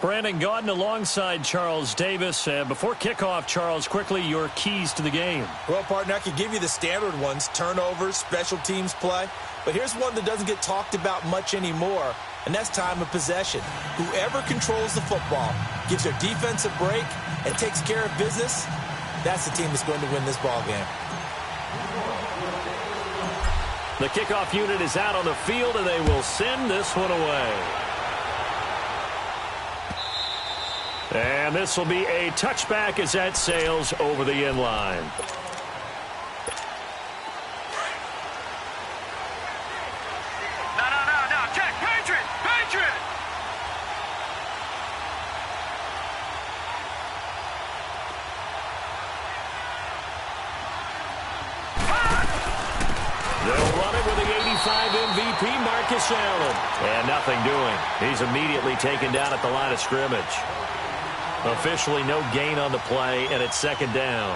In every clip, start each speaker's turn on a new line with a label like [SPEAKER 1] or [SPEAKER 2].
[SPEAKER 1] Brandon Gaudin alongside Charles Davis. Before kickoff, Charles, quickly your keys to the game.
[SPEAKER 2] Well, partner, I could give you the standard ones, turnovers, special teams play. But here's one that doesn't get talked about much anymore, and that's time of possession. Whoever controls the football, gives their defense a break, and takes care of business, that's the team that's going to win this ball game.
[SPEAKER 1] The kickoff unit is out on the field, and they will send this one away. And this will be a touchback as that sails over the end line.
[SPEAKER 3] No. Check. Patriot.
[SPEAKER 1] They'll run it with the 85 MVP, Marcus Allen. And nothing doing. He's immediately taken down at the line of scrimmage. Officially no gain on the play, and it's second down.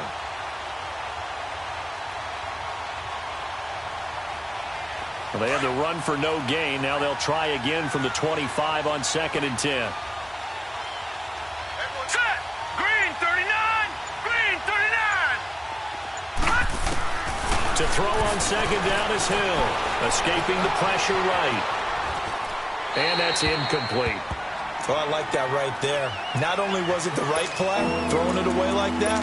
[SPEAKER 1] Well, they had the run for no gain. Now they'll try again from the 25 on 2nd and 10.
[SPEAKER 3] Set. Green 39.
[SPEAKER 1] To throw on 2nd down is Hill. Escaping the pressure right. And that's incomplete.
[SPEAKER 2] Oh, I like that right there. Not only was it the right play, throwing it away like that,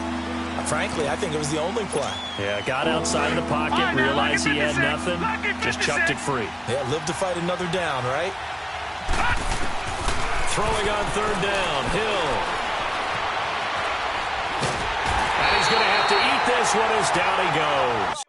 [SPEAKER 2] frankly, I think it was the only play.
[SPEAKER 1] Yeah, got outside of the pocket, realized he had nothing, just chucked it free.
[SPEAKER 2] Yeah, live to fight another down, right?
[SPEAKER 1] Throwing on 3rd down, Hill. And he's going to have to eat this one as down he goes.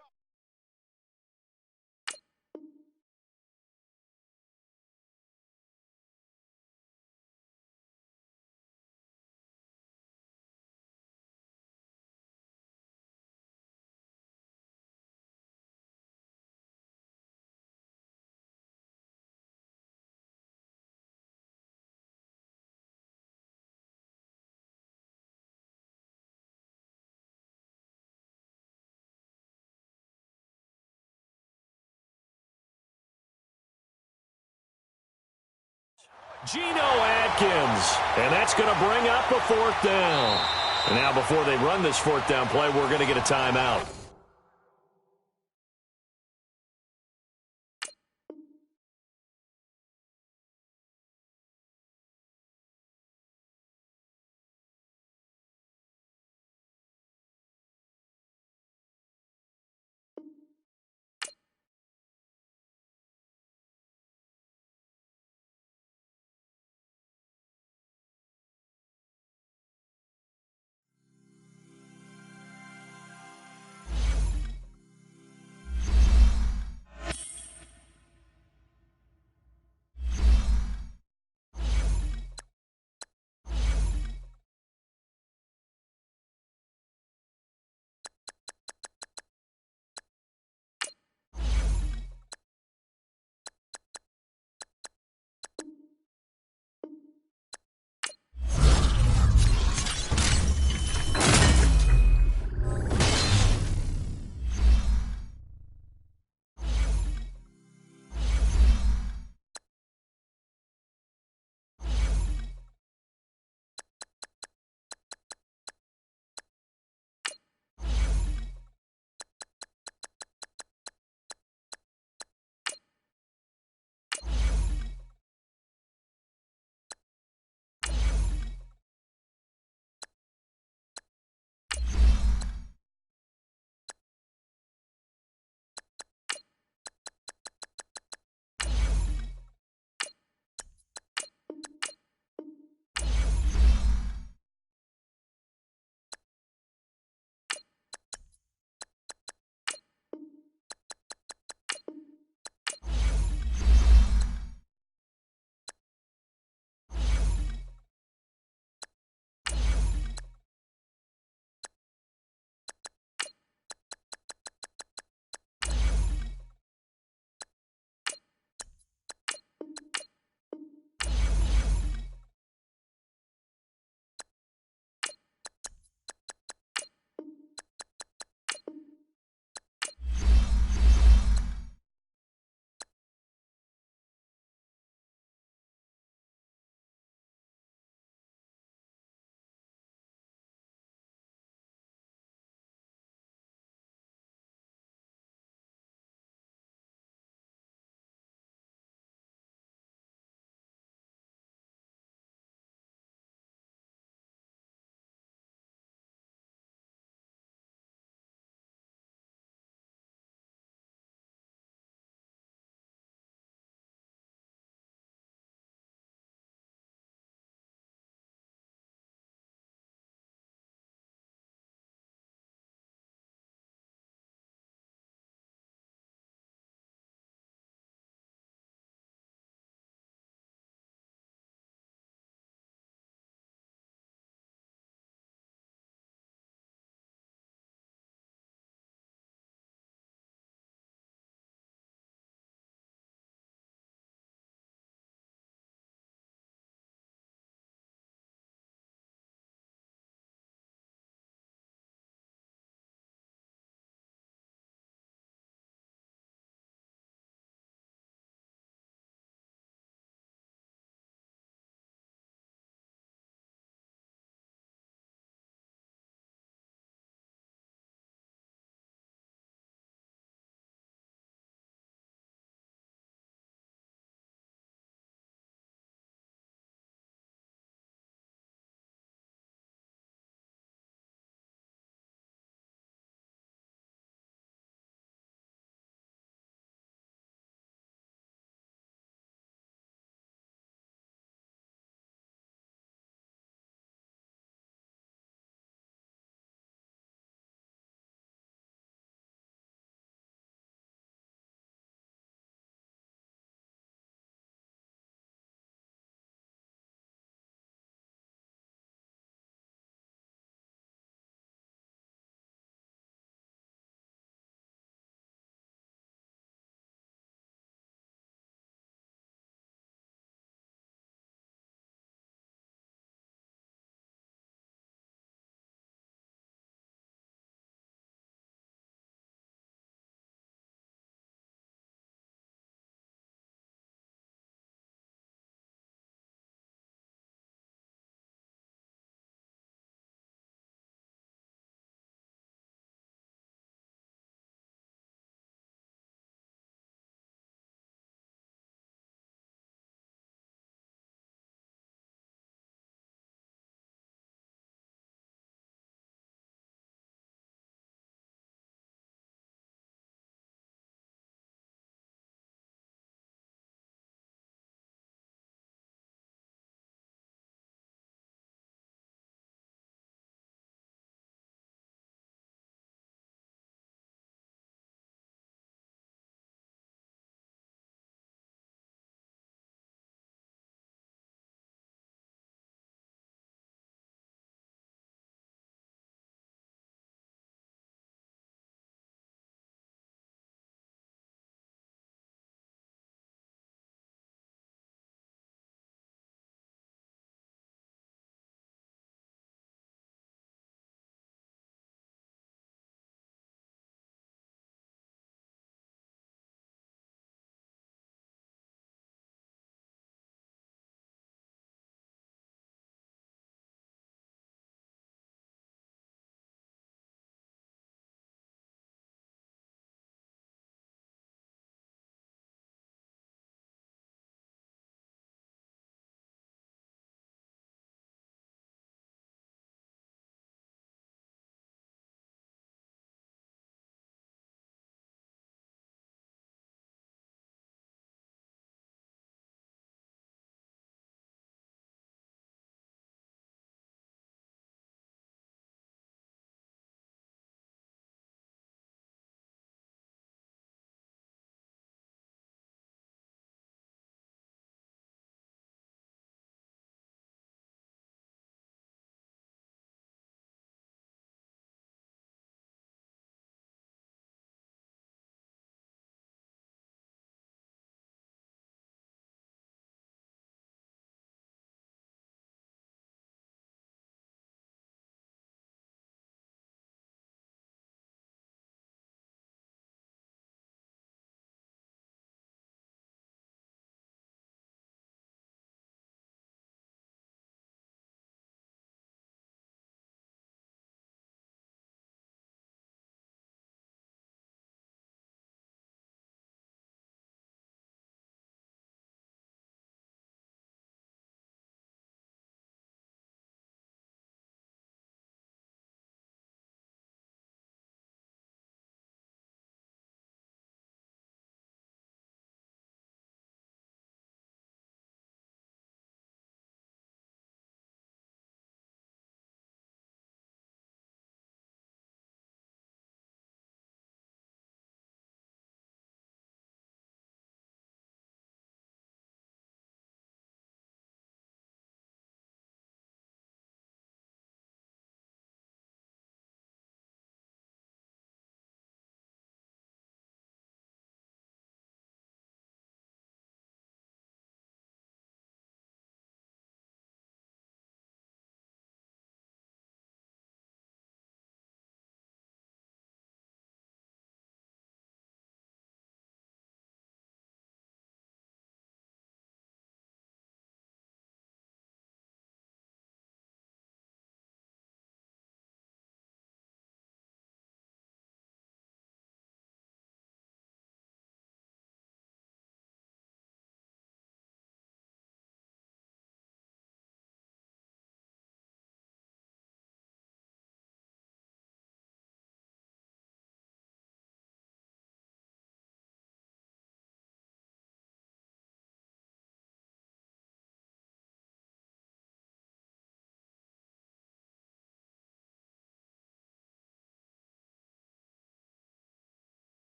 [SPEAKER 1] Geno Atkins, and that's going to bring up a 4th down. And now before they run this 4th down play, we're going to get a timeout.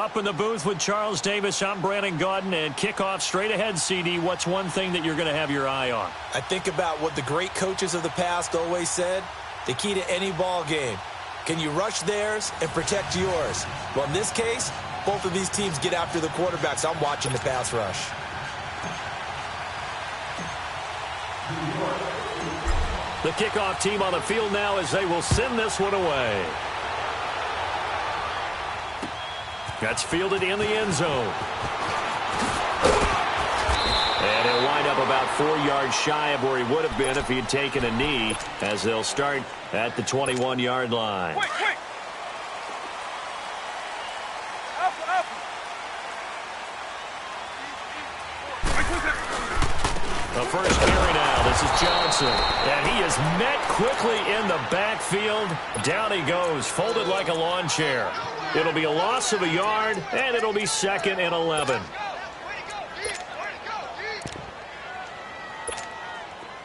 [SPEAKER 1] Up in the booth with Charles Davis, I'm Brandon Gaudin, and kickoff straight ahead, CD. What's one thing that you're going to have your eye on?
[SPEAKER 2] I think about what the great coaches of the past always said. The key to any ball game. Can you rush theirs and protect yours? Well, in this case, both of these teams get after the quarterbacks. I'm watching the pass rush.
[SPEAKER 1] The kickoff team on the field now as they will send this one away. That's fielded in the end zone. And he'll wind up about 4 yards shy of where he would have been if he had taken a knee, as they'll start at the 21-yard line.
[SPEAKER 3] Quick, quick. Up.
[SPEAKER 1] The first carry now. This is Johnson. And he is met quickly in the backfield. Down he goes, folded like a lawn chair. It'll be a loss of a yard, and it'll be 2nd and 11.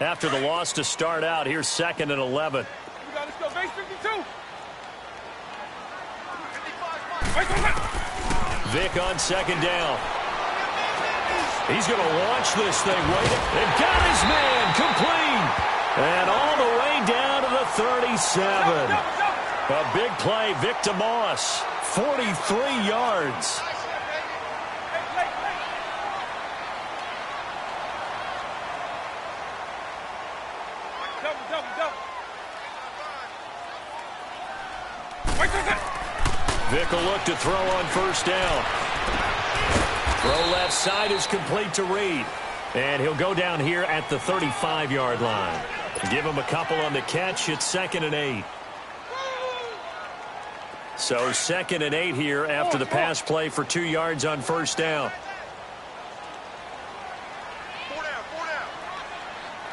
[SPEAKER 1] After the loss to start out, here's 2nd and 11.
[SPEAKER 3] Let's go, base 52.
[SPEAKER 1] Vic on 2nd down. He's going to launch this thing. They've got his man complete. And all the way down to the 37. A big play, Vic to Moss. 43 yards. Vic will look to throw on first down. Throw left side is complete to Reed. And he'll go down here at the 35-yard line. Give him a couple on the catch. It's 2nd and 8. So 2nd and 8 here after the pass play for 2 yards on first down.
[SPEAKER 3] Four down.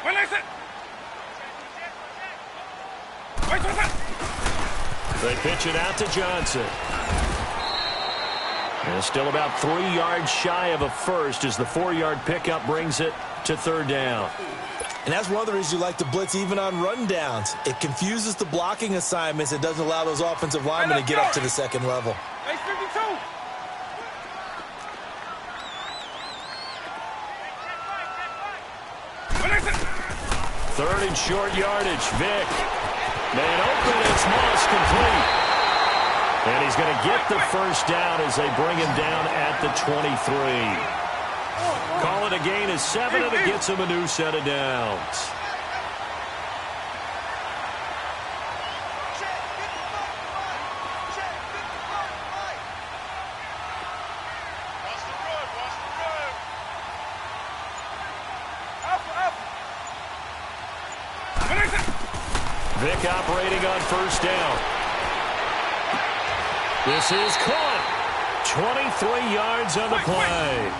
[SPEAKER 3] Wait, listen.
[SPEAKER 1] They pitch it out to Johnson. And still about 3 yards shy of a first as the 4-yard pickup brings it to 3rd down.
[SPEAKER 2] And that's one of the reasons you like to blitz even on rundowns. It confuses the blocking assignments. It doesn't allow those offensive linemen to get up to the 2nd level.
[SPEAKER 3] Base 52.
[SPEAKER 1] 3rd and short yardage. Vic. Man open. It's Moss complete. And he's going to get the first down as they bring him down at the 23. Call it a gain of 7, and it gets him a new set of downs. Vic operating on first down. This is caught. 23 yards on the play.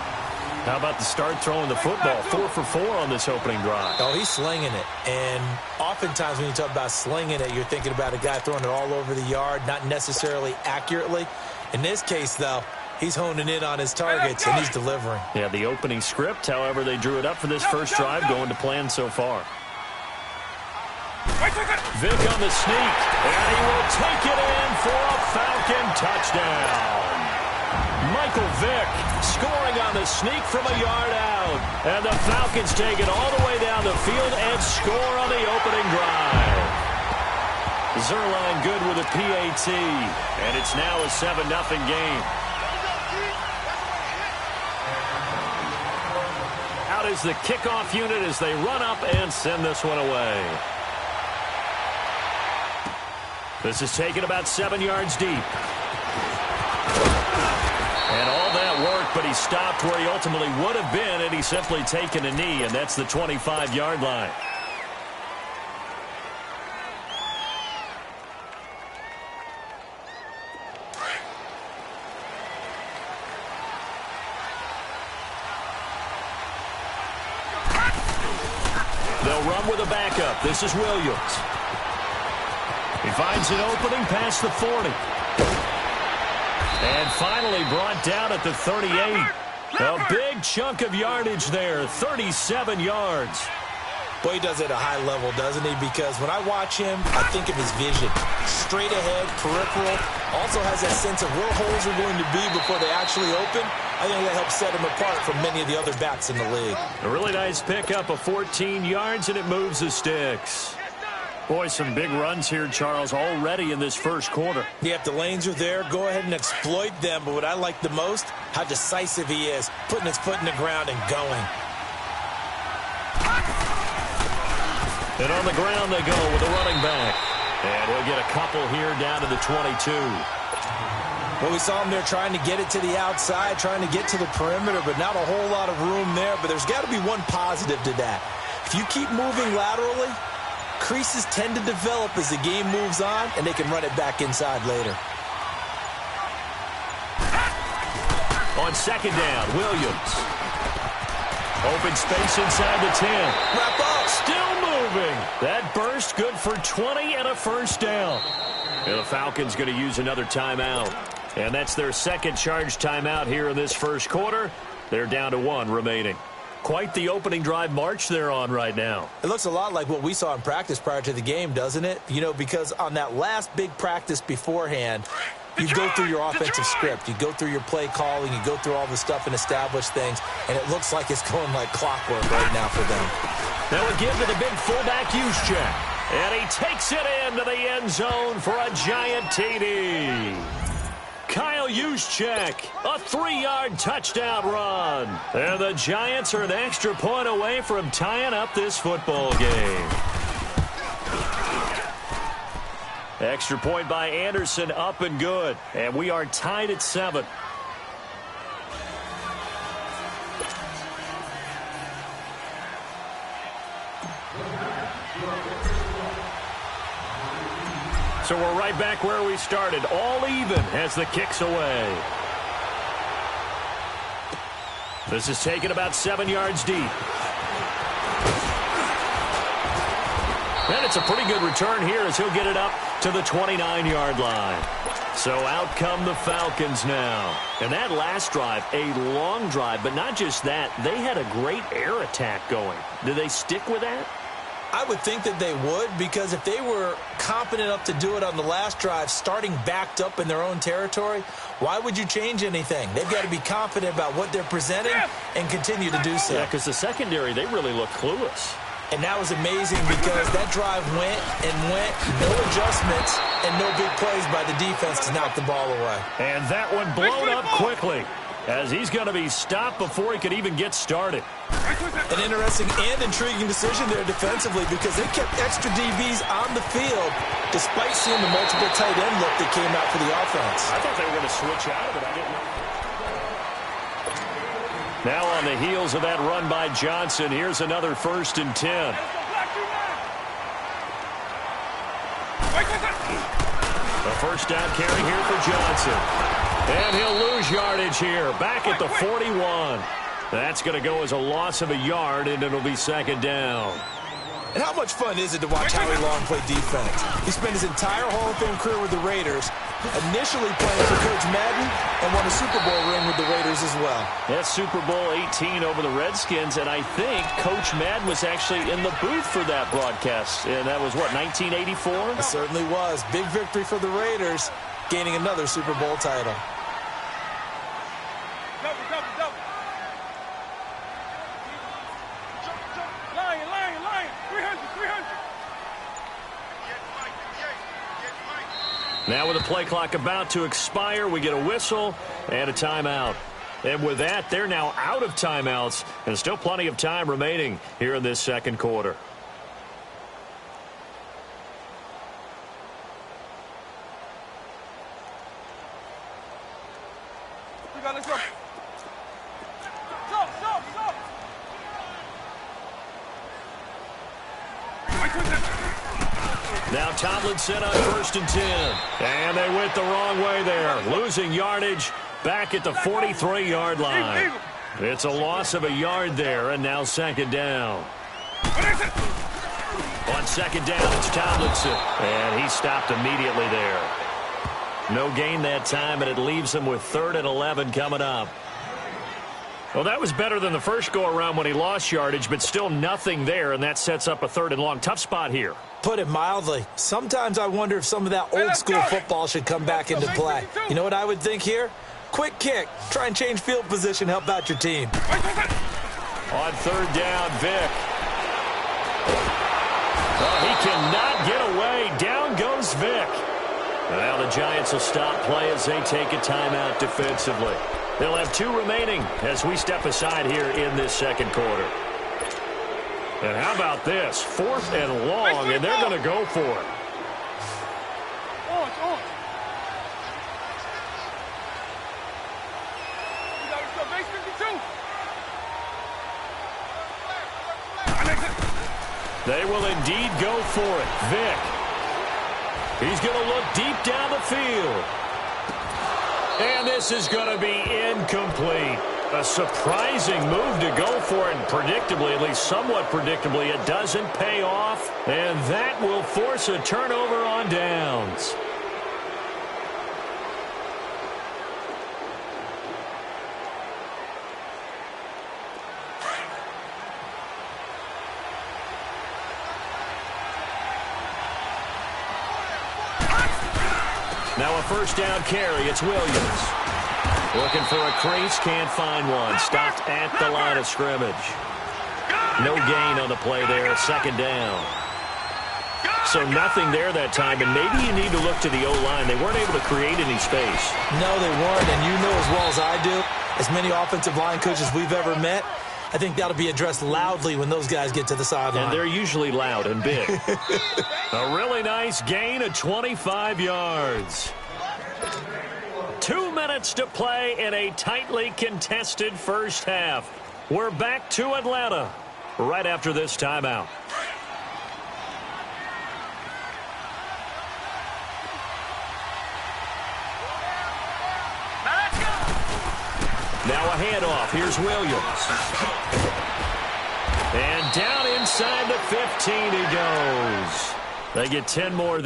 [SPEAKER 1] How about the start throwing the football? 4 for 4 on this opening drive.
[SPEAKER 2] Oh, he's slinging it. And oftentimes when you talk about slinging it, you're thinking about a guy throwing it all over the yard, not necessarily accurately. In this case, though, he's honing in on his targets, and he's delivering.
[SPEAKER 1] Yeah, the opening script, however, they drew it up for this first drive, going to plan so far. Vic on the sneak, and he will take it in for a Falcon touchdown. Michael Vick scoring on the sneak from a yard out. And the Falcons take it all the way down the field and score on the opening drive. Zerline good with a PAT. And it's now a 7-0 game. Out is the kickoff unit as they run up and send this one away. This is taken about 7 yards deep. And all that work, but he stopped where he ultimately would have been, and he's simply taken a knee, and that's the 25-yard line. They'll run with a backup. This is Williams. He finds an opening past the 40. And finally brought down at the 38. A big chunk of yardage there, 37 yards.
[SPEAKER 2] Boy, he does it at a high level, doesn't he? Because when I watch him, I think of his vision. Straight ahead, peripheral. Also has that sense of where holes are going to be before they actually open. I think that helps set him apart from many of the other backs in the league.
[SPEAKER 1] A really nice pickup of 14 yards, and it moves the sticks. Boy, some big runs here, Charles, already in this first quarter.
[SPEAKER 2] Yeah, if the lanes are there, go ahead and exploit them. But what I like the most, how decisive he is, putting his foot in the ground and going.
[SPEAKER 1] And on the ground they go with a running back. And he'll get a couple here down to the 22.
[SPEAKER 2] Well, we saw him there trying to get it to the outside, trying to get to the perimeter, but not a whole lot of room there. But there's got to be one positive to that. If you keep moving laterally, creases tend to develop as the game moves on, and they can run it back inside later.
[SPEAKER 1] On second down, Williams. Open space inside the 10.
[SPEAKER 2] Wrap up.
[SPEAKER 1] Still moving. That burst good for 20 and a first down. And the Falcons going to use another timeout. And that's their second charge timeout here in this first quarter. They're down to 1 remaining. Quite the opening drive march they're on right now.
[SPEAKER 2] It looks a lot like what we saw in practice prior to the game, doesn't it? You know, because on that last big practice beforehand, you go through your offensive script. You go through your play calling. You go through all the stuff and establish things. And it looks like it's going like clockwork right now for them.
[SPEAKER 1] They'll give to the big fullback Juszczyk. And he takes it into the end zone for a giant TD. Kyle Juszczyk, a 3-yard touchdown run. And the Giants are an extra point away from tying up this football game. Extra point by Anderson, up and good. And we are tied at 7. So we're right back where we started. All even as the kick's away. This is taken about 7 yards deep. And it's a pretty good return here as he'll get it up to the 29-yard line. So out come the Falcons now. And that last drive, a long drive, but not just that. They had a great air attack going. Do they stick with that?
[SPEAKER 2] I would think that they would, because if they were confident enough to do it on the last drive, starting backed up in their own territory, why would you change anything? They've got to be confident about what they're presenting and continue to do so.
[SPEAKER 1] Yeah, because the secondary, they really look clueless.
[SPEAKER 2] And that was amazing because that drive went and went, no adjustments, and no big plays by the defense to knock the ball away.
[SPEAKER 1] And that one blown up quickly as he's going to be stopped before he could even get started.
[SPEAKER 2] An interesting and intriguing decision there defensively because they kept extra DBs on the field despite seeing the multiple tight end look that came out for the offense.
[SPEAKER 1] I thought they were going to switch out of it. I didn't know. Now on the heels of that run by Johnson, here's another 1st and 10. A first down carry here for Johnson. And he'll lose yardage here, back at the 41. That's going to go as a loss of a yard, and it'll be 2nd down.
[SPEAKER 2] And how much fun is it to watch Howie Long play defense? He spent his entire Hall of Fame career with the Raiders, initially playing for Coach Madden, and won a Super Bowl ring with the Raiders as well.
[SPEAKER 1] That's Super Bowl 18 over the Redskins, and I think Coach Madden was actually in the booth for that broadcast. And that was, what, 1984?
[SPEAKER 2] It certainly was. Big victory for the Raiders, gaining another Super Bowl title.
[SPEAKER 3] Double. Lion. 300.
[SPEAKER 1] Now with the play clock about to expire, we get a whistle and a timeout. And with that, they're now out of timeouts, and still plenty of time remaining here in this second quarter.
[SPEAKER 3] Let's go. Stop.
[SPEAKER 1] Now Tomlinson on 1st and 10. And they went the wrong way there. Losing yardage back at the 43-yard line. It's a loss of a yard there, and now 2nd down. On 2nd down, it's Tomlinson. And he stopped immediately there. No gain that time, and it leaves him with 3rd and 11 coming up. Well, that was better than the first go-around when he lost yardage, but still nothing there, and that sets up a 3rd and long. Tough spot here.
[SPEAKER 2] Put it mildly. Sometimes I wonder if some of that old-school football should come back into play. You know what I would think here? Quick kick. Try and change field position, help out your team.
[SPEAKER 1] On 3rd down, Vic. Oh, he cannot get away. Down goes Vic. Now the Giants will stop play as they take a timeout defensively. They'll have 2 remaining as we step aside here in this second quarter. And how about this? 4th and long, and they're going to go for it. They will indeed go for it. Vic. He's going to look deep down the field. And this is going to be incomplete. A surprising move to go for it, and predictably, at least somewhat predictably, it doesn't pay off. And that will force a turnover on downs. Now a 1st down carry. It's Williams. Looking for a crease. Can't find one. Stopped at the line of scrimmage. No gain on the play there. 2nd down. So nothing there that time, and maybe you need to look to the O-line. They weren't able to create any space.
[SPEAKER 2] No, they weren't, and you know as well as I do, as many offensive line coaches we've ever met, I think that'll be addressed loudly when those guys get to the sideline.
[SPEAKER 1] And they're usually loud and big. A really nice gain of 25 yards. 2 minutes to play in a tightly contested first half. We're back to Atlanta right after this timeout. Now a handoff. Here's Williams. And down inside the 15 he goes. They get 10 more.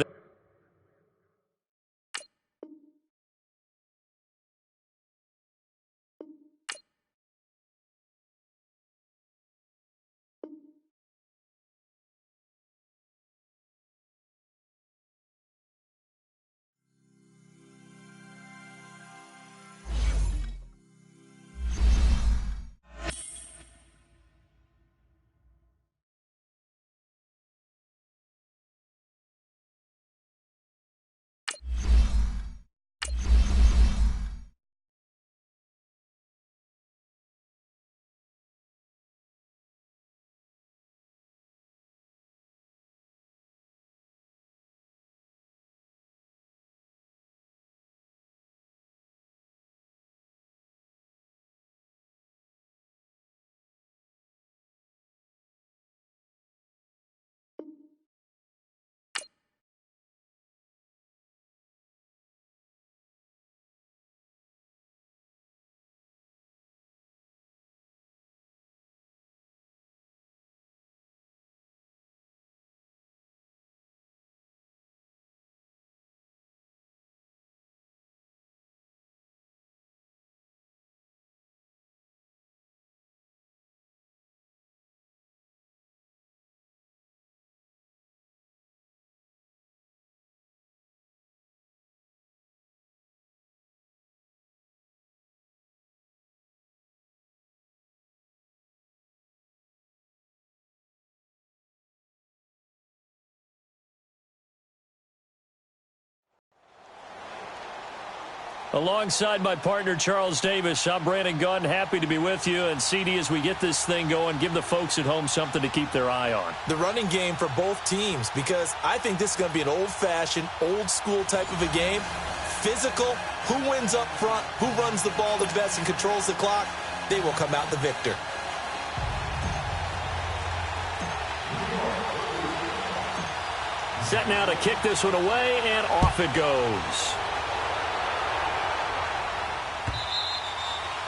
[SPEAKER 1] Alongside my partner, Charles Davis, I'm Brandon Gunn. Happy to be with you. And, CD, as we get this thing going, give the folks at home something to keep their eye on.
[SPEAKER 2] The running game for both teams, because I think this is going to be an old-fashioned, old-school type of a game. Physical, who wins up front, who runs the ball the best and controls the clock, they will come out the victor.
[SPEAKER 1] Set now to kick this one away, and off it goes.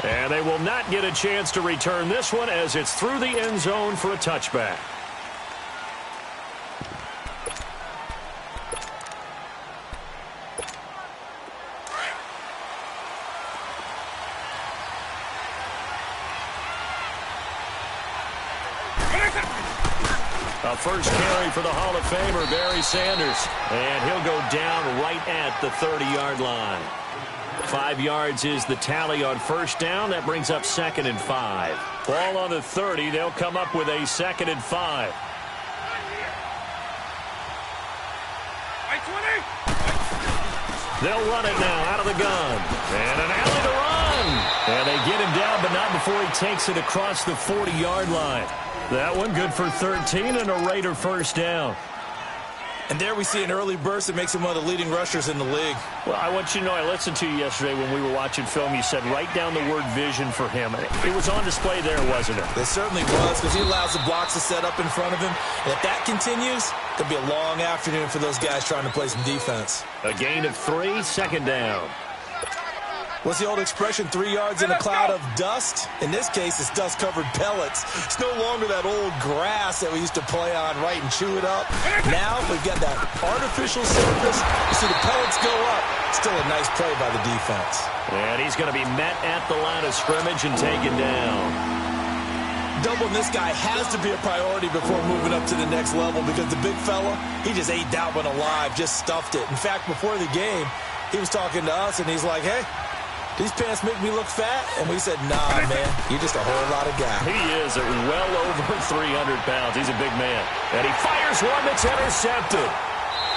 [SPEAKER 1] And they will not get a chance to return this one as it's through the end zone for a touchback. A first carry for the Hall of Famer, Barry Sanders. And he'll go down right at the 30-yard line. 5 yards is the tally on first down. That brings up 2nd and 5. Ball on the 30. They'll come up with a 2nd and 5. They'll run it now out of the gun. And an alley to run. And they get him down, but not before he takes it across the 40-yard line. That one good for 13 and a Raider first down.
[SPEAKER 2] And there we see an early burst that makes him one of the leading rushers in the league.
[SPEAKER 1] Well, I want you to know, I listened to you yesterday when we were watching film. You said write down the word vision for him. It was on display there, wasn't it?
[SPEAKER 2] It certainly was, because he allows the blocks to set up in front of him. And if that continues, it could be a long afternoon for those guys trying to play some defense.
[SPEAKER 1] A gain of 3, 2nd down.
[SPEAKER 2] What's the old expression, 3 yards in a cloud of dust? In this case, it's dust-covered pellets. It's no longer that old grass that we used to play on, right, and chew it up. Now we've got that artificial surface. You see the pellets go up. Still a nice play by the defense.
[SPEAKER 1] And he's going to be met at the line of scrimmage and taken down.
[SPEAKER 2] Doubling this guy has to be a priority before moving up to the next level, because the big fella, he just ate that one alive, just stuffed it. In fact, before the game, he was talking to us, and he's like, hey, these pants make me look fat? And we said, nah, man, you're just a whole lot of guy.
[SPEAKER 1] He is at well over 300 pounds. He's a big man. And he fires one that's intercepted.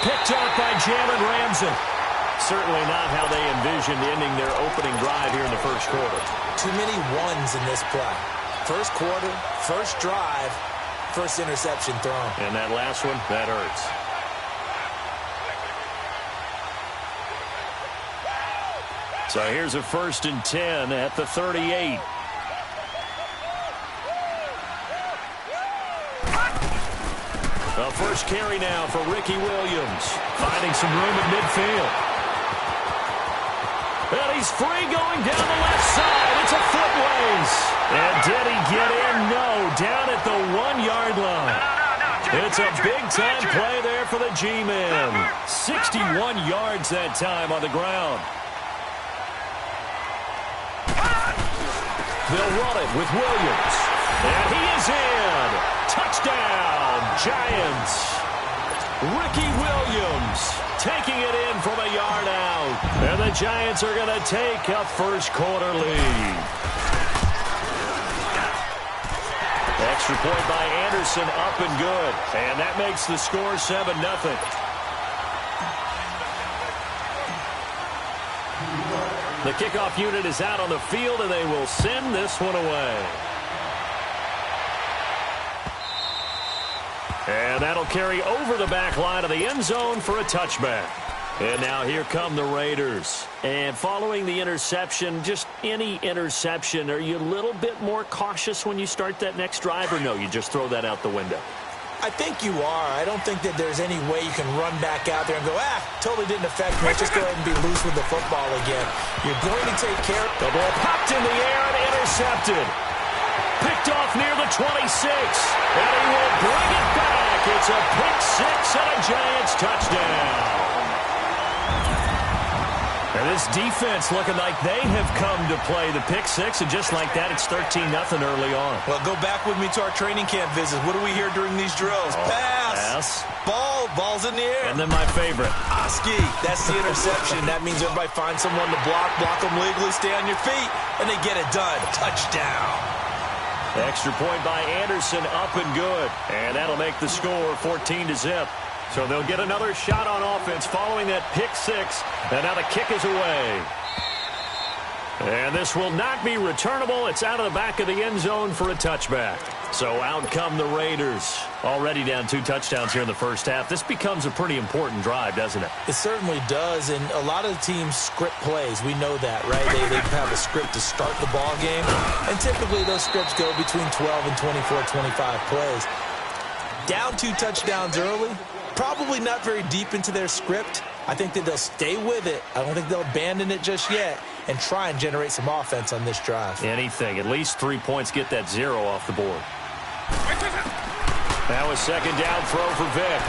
[SPEAKER 1] Picked off by Jalen Ramsey. Certainly not how they envisioned ending their opening drive here in the first quarter.
[SPEAKER 2] Too many ones in this play. First quarter, first drive, first interception thrown.
[SPEAKER 1] And that last one, that hurts. So here's a 1st and 10 at the 38. The first carry now for Ricky Williams. Finding some room at midfield. And he's free going down the left side. It's a foot race. And did he get in? No. Down at the 1-yard line. It's a big-time play there for the G-men. 61 yards that time on the ground. They'll run it with Williams. And he is in. Touchdown, Giants. Ricky Williams taking it in from a yard out. And the Giants are going to take a first quarter lead. Extra point by Anderson, up and good. And that makes the score 7-0. The kickoff unit is out on the field, and they will send this one away. And that'll carry over the back line of the end zone for a touchback. And now here come the Raiders. And following the interception, just any interception, are you a little bit more cautious when you start that next drive, or no, you just throw that out the window?
[SPEAKER 2] I think you are. I don't think that there's any way you can run back out there and go, totally didn't affect me. Let's just go ahead and be loose with the football again. You're going to take care of
[SPEAKER 1] the ball. Popped in the air and intercepted. Picked off near the 26. And he will bring it back. It's a pick six and a Giants touchdown. And this defense looking like they have come to play the pick six, and just like that, it's 13-0 early on.
[SPEAKER 2] Well, go back with me to our training camp visits. What do we hear during these drills? Pass. Ball's in the air.
[SPEAKER 1] And then my favorite.
[SPEAKER 2] Oski. That's the interception. That means everybody finds someone to block them legally, stay on your feet, and they get it done. Touchdown.
[SPEAKER 1] Extra point by Anderson, up and good. And that'll make the score 14-0. So they'll get another shot on offense following that pick six. And now the kick is away. And this will not be returnable. It's out of the back of the end zone for a touchback. So out come the Raiders. Already down 2 touchdowns here in the first half. This becomes a pretty important drive, doesn't it?
[SPEAKER 2] It certainly does. And a lot of the teams script plays. We know that, right? They have a script to start the ball game. And typically those scripts go between 12 and 24, 25 plays. Down 2 touchdowns early. Probably not very deep into their script. I think that they'll stay with it. I don't think they'll abandon it just yet and try and generate some offense on this drive.
[SPEAKER 1] Anything. At least 3 points, get that 0 off the board. Now a second down throw for Vick.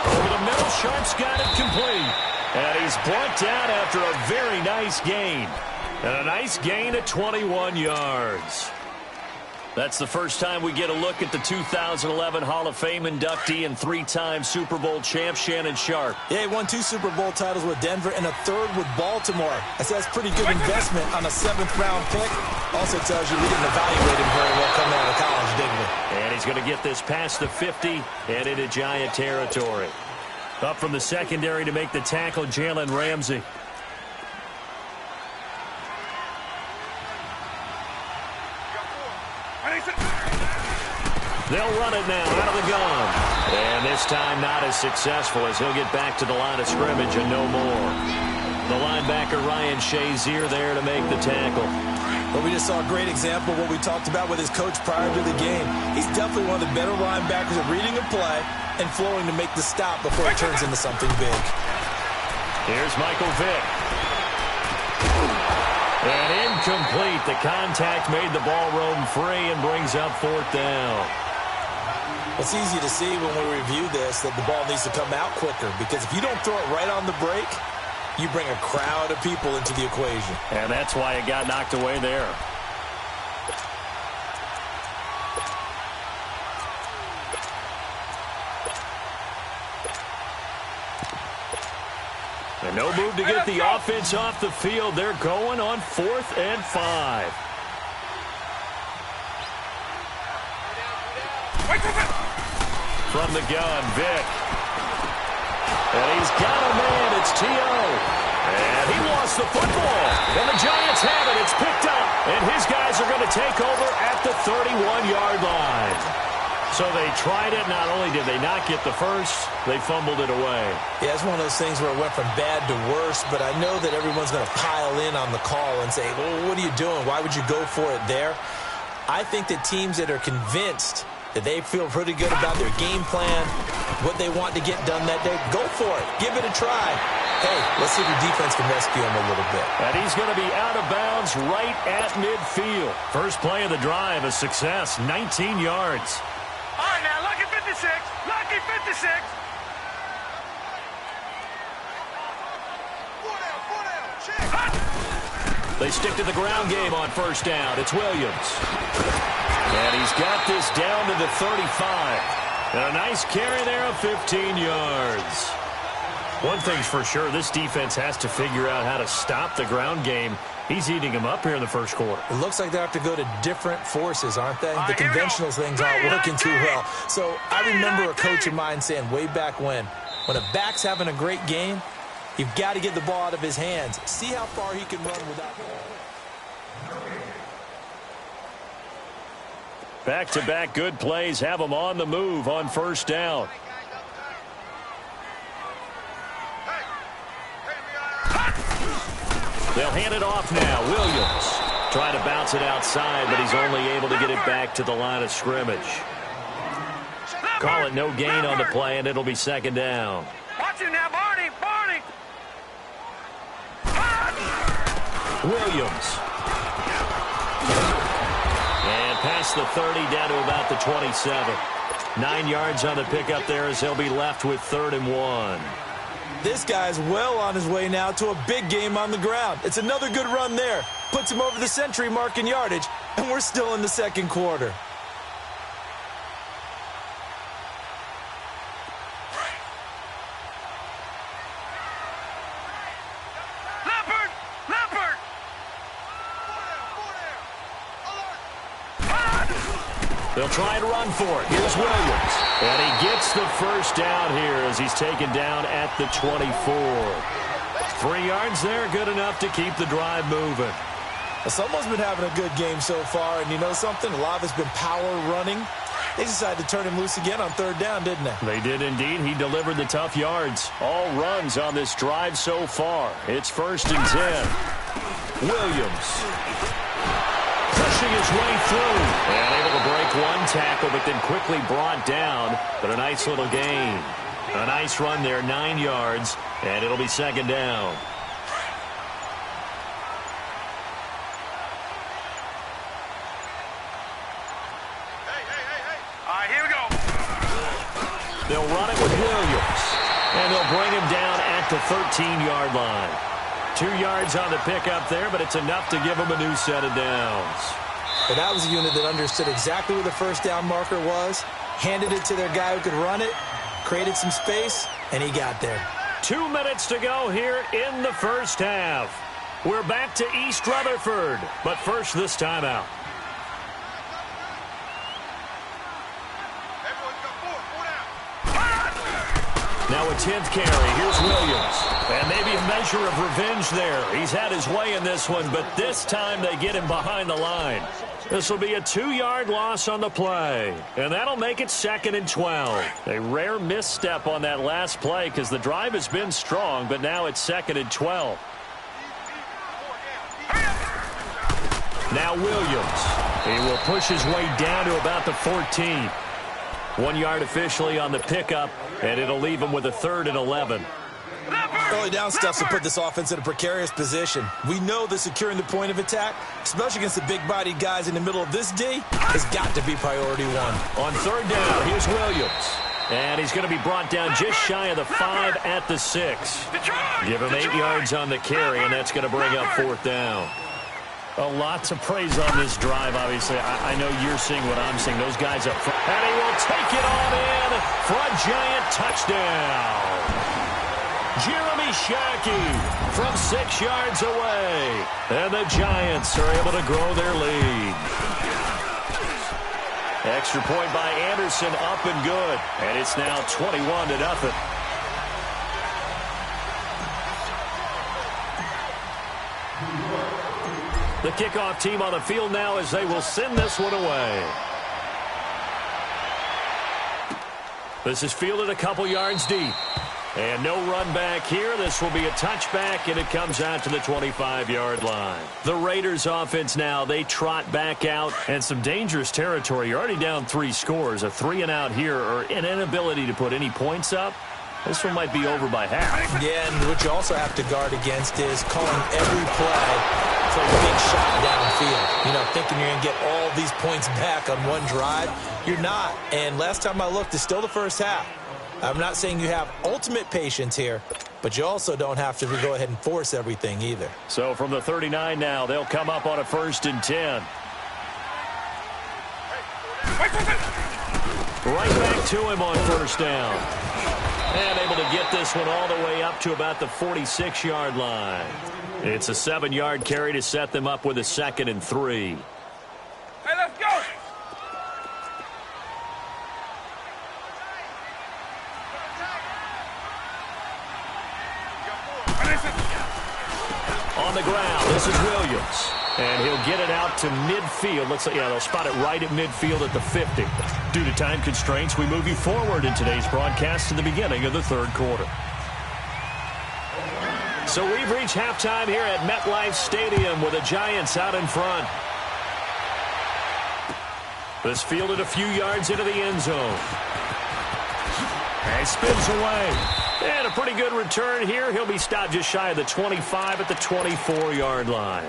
[SPEAKER 1] Over the middle, Sharp's got it complete. And he's brought down after a very nice gain. And a nice gain at 21 yards. That's the first time we get a look at the 2011 Hall of Fame inductee and three-time Super Bowl champ Shannon Sharpe.
[SPEAKER 2] Yeah, he won 2 Super Bowl titles with Denver and a 3rd with Baltimore. I said that's pretty good investment on a 7th-round pick. Also tells you we didn't evaluate him very well coming out of college, didn't we?
[SPEAKER 1] And he's going to get this past the 50 and into Giant territory. Up from the secondary to make the tackle, Jalen Ramsey. They'll run it now out of the gun. And this time not as successful as he'll get back to the line of scrimmage and no more. The linebacker Ryan Shazier there to make the tackle.
[SPEAKER 2] Well, we just saw a great example of what we talked about with his coach prior to the game. He's definitely one of the better linebackers at reading a play and flowing to make the stop before it turns into something big.
[SPEAKER 1] Here's Michael Vick. And incomplete. The contact made the ball roam free and brings up 4th down.
[SPEAKER 2] It's easy to see when we review this that the ball needs to come out quicker, because if you don't throw it right on the break, you bring a crowd of people into the equation.
[SPEAKER 1] And that's why it got knocked away there. And no move to get the offense off the field. They're going on 4th and 5. From the gun, Vick. And he's got a man. It's T.O. And he lost the football. And the Giants have it. It's picked up. And his guys are going to take over at the 31-yard line. So they tried it. Not only did they not get the first, they fumbled it away.
[SPEAKER 2] Yeah, it's one of those things where it went from bad to worse, but I know that everyone's going to pile in on the call and say, well, what are you doing? Why would you go for it there? I think that teams that are convinced that they feel pretty good about their game plan, what they want to get done that day, go for it. Give it a try. Hey, let's see if your defense can rescue him a little bit.
[SPEAKER 1] And he's going to be out of bounds right at midfield. First play of the drive, a success, 19 yards.
[SPEAKER 3] All right, now, lucky 56. Lucky 56.
[SPEAKER 1] They stick to the ground game on first down. It's Williams. And he's got this down to the 35. And a nice carry there of 15 yards. One thing's for sure, this defense has to figure out how to stop the ground game. He's eating them up here in the first quarter.
[SPEAKER 2] It looks like they have to go to different forces, aren't they? The conventional things aren't working too well. So I remember a coach of mine saying way back when a back's having a great game, you've got to get the ball out of his hands. See how far he can run without the ball.
[SPEAKER 1] Back-to-back good plays have them on the move on first down. They'll hand it off now. Williams trying to bounce it outside, but he's only able to get it back to the line of scrimmage. Call it no gain on the play, and it'll be second down.
[SPEAKER 3] Watch it now, Barney. Barney.
[SPEAKER 1] Williams. And past the 30, down to about the 27. 9 yards on the pickup there as he'll be left with 3rd and 1.
[SPEAKER 2] This guy's well on his way now to a big game on the ground. It's another good run there. Puts him over the century mark in yardage, and we're still in the second quarter.
[SPEAKER 3] Leopard. Leopard.
[SPEAKER 1] They'll try and run for it. Here's Williams. And he gets the first down here as he's taken down at the 24. 3 yards there, good enough to keep the drive moving.
[SPEAKER 2] Someone's been having a good game so far, and you know something? A lot of it's been power running. They decided to turn him loose again on 3rd down, didn't they?
[SPEAKER 1] They did indeed. He delivered the tough yards. All runs on this drive so far. It's 1st and 10. Williams pushing his way through. And able to break one tackle, but then quickly brought down. But a nice little gain. A nice run there, 9 yards. And it'll be second down. They'll run it with Williams. And they'll bring him down at the 13-yard line. 2 yards on the pickup there, but it's enough to give him a new set of downs.
[SPEAKER 2] But that was a unit that understood exactly where the first down marker was, handed it to their guy who could run it, created some space, and he got there.
[SPEAKER 1] 2 minutes to go here in the first half. We're back to East Rutherford, but first this timeout. Now a 10th carry. Here's Williams. And maybe a measure of revenge there. He's had his way in this one, but this time they get him behind the line. This will be a 2-yard loss on the play. And that'll make it 2nd and 12. A rare misstep on that last play because the drive has been strong, but now it's 2nd and 12. Now Williams. He will push his way down to about the 14. 1 yard officially on the pickup, and it'll leave him with a 3rd and 11.
[SPEAKER 2] Early down stuff to put this offense in a precarious position. We know that securing the point of attack, especially against the big-bodied guys in the middle of this D, has got to be priority one.
[SPEAKER 1] On 3rd down, here's Williams. And he's going to be brought down just shy of the 5 at the 6. Give him 8 yards on the carry, and that's going to bring up 4th down. A lot to praise on this drive, obviously. I know you're seeing what I'm seeing. Those guys up front. And he will take it on in for a giant touchdown. Jeremy Shockey from 6 yards away. And the Giants are able to grow their lead. Extra point by Anderson, up and good. And it's now 21-0. The kickoff team on the field now as they will send this one away. This is fielded a couple yards deep. And no run back here. This will be a touchback, and it comes out to the 25-yard line. The Raiders offense now, they trot back out, and some dangerous territory. You're already down 3 scores. A 3-and-out here, or an inability to put any points up. This one might be over by half.
[SPEAKER 2] Yeah, and what you also have to guard against is calling every play for a big shot downfield. You know, thinking you're going to get all these points back on one drive. You're not. And last time I looked, it's still the first half. I'm not saying you have ultimate patience here, but you also don't have to go ahead and force everything either.
[SPEAKER 1] So from the 39 now, they'll come up on a 1st and 10. Right back to him on 1st down. And able to get this one all the way up to about the 46-yard line. It's a 7-yard carry to set them up with a 2nd and 3.
[SPEAKER 3] Hey, let's go!
[SPEAKER 1] On the ground, this is Williams. And he'll get it out to midfield. They'll spot it right at midfield at the 50. Due to time constraints, we move you forward in today's broadcast to the beginning of the 3rd quarter. So we've reached halftime here at MetLife Stadium with the Giants out in front. This fielded a few yards into the end zone. And he spins away. And a pretty good return here. He'll be stopped just shy of the 25 at the 24-yard line.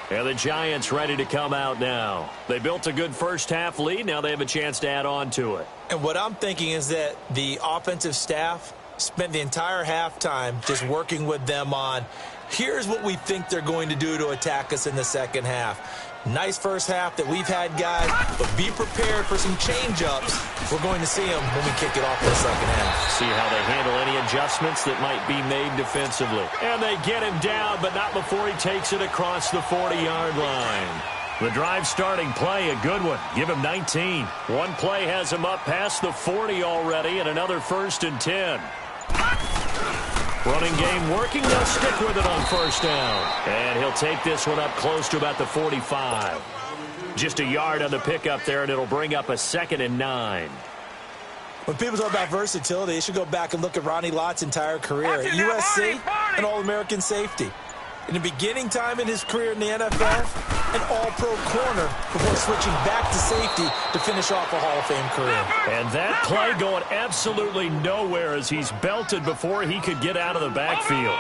[SPEAKER 1] And the Giants ready to come out now. They built a good first half lead. Now they have a chance to add on to it.
[SPEAKER 2] And what I'm thinking is that the offensive staff spent the entire halftime just working with them on, here's what we think they're going to do to attack us in the second half. Nice first half that we've had, guys, but be prepared for some change-ups. We're going to see them when we kick it off in the second half.
[SPEAKER 1] See how they handle any adjustments that might be made defensively. And they get him down, but not before he takes it across the 40-yard line. The drive starting play, a good one. Give him 19. One play has him up past the 40 already, and another 1st and 10. Running game working. They'll stick with it on 1st down. And he'll take this one up close to about the 45. Just a yard on the pickup there, and it'll bring up a 2nd and 9.
[SPEAKER 2] When people talk about versatility, they should go back and look at Ronnie Lott's entire career at USC, an All-American safety. In the beginning time in his career in the NFL, an all-pro corner before switching back to safety to finish off a Hall of Fame career.
[SPEAKER 1] And that play going absolutely nowhere as he's belted before he could get out of the backfield.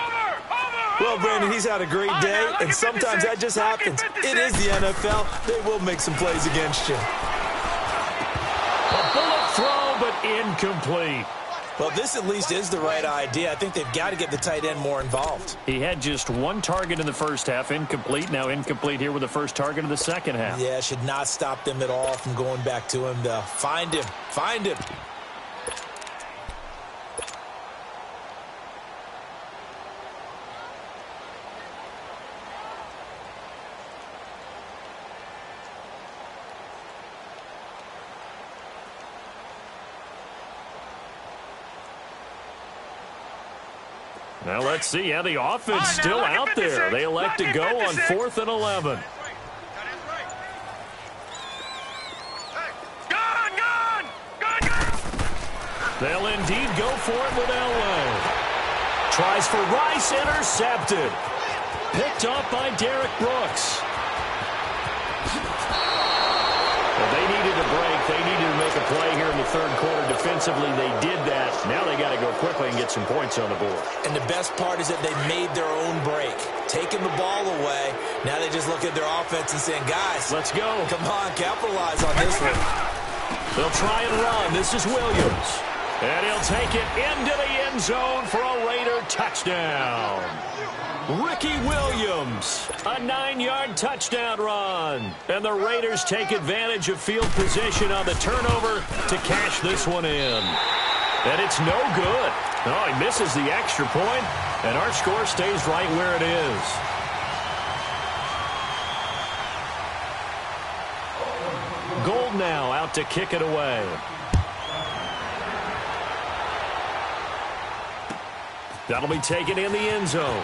[SPEAKER 2] Well, Brandon, he's had a great day, and sometimes that just happens. It is the NFL. They will make some plays against you.
[SPEAKER 1] A bullet throw, but incomplete.
[SPEAKER 2] Well, this at least is the right idea. I think they've got to get the tight end more involved.
[SPEAKER 1] He had just one target in the first half, incomplete. Now incomplete here with the first target of the second half.
[SPEAKER 2] Yeah, should not stop them at all from going back to him, though. Find him. Find him.
[SPEAKER 1] Now let's see how the offense still out there. They elect to go on 4th and 11. They'll indeed go for it with Elway. Tries for Rice, intercepted. Picked off by Derek Brooks. Well, they needed a break. They needed to make a play here in the third quarter. Defensively, they did that. Now they got to go quickly and get some points on the board.
[SPEAKER 2] And the best part is that they made their own break. Taking the ball away. Now they just look at their offense and saying, guys,
[SPEAKER 1] let's go.
[SPEAKER 2] Come on, capitalize on this one.
[SPEAKER 1] They'll try and run. This is Williams. And he'll take it into the end zone for a Raider touchdown. Ricky Williams, a 9-yard touchdown run. And the Raiders take advantage of field position on the turnover to cash this one in. And it's no good. Oh, he misses the extra point, and our score stays right where it is. Gold now out to kick it away. That'll be taken in the end zone.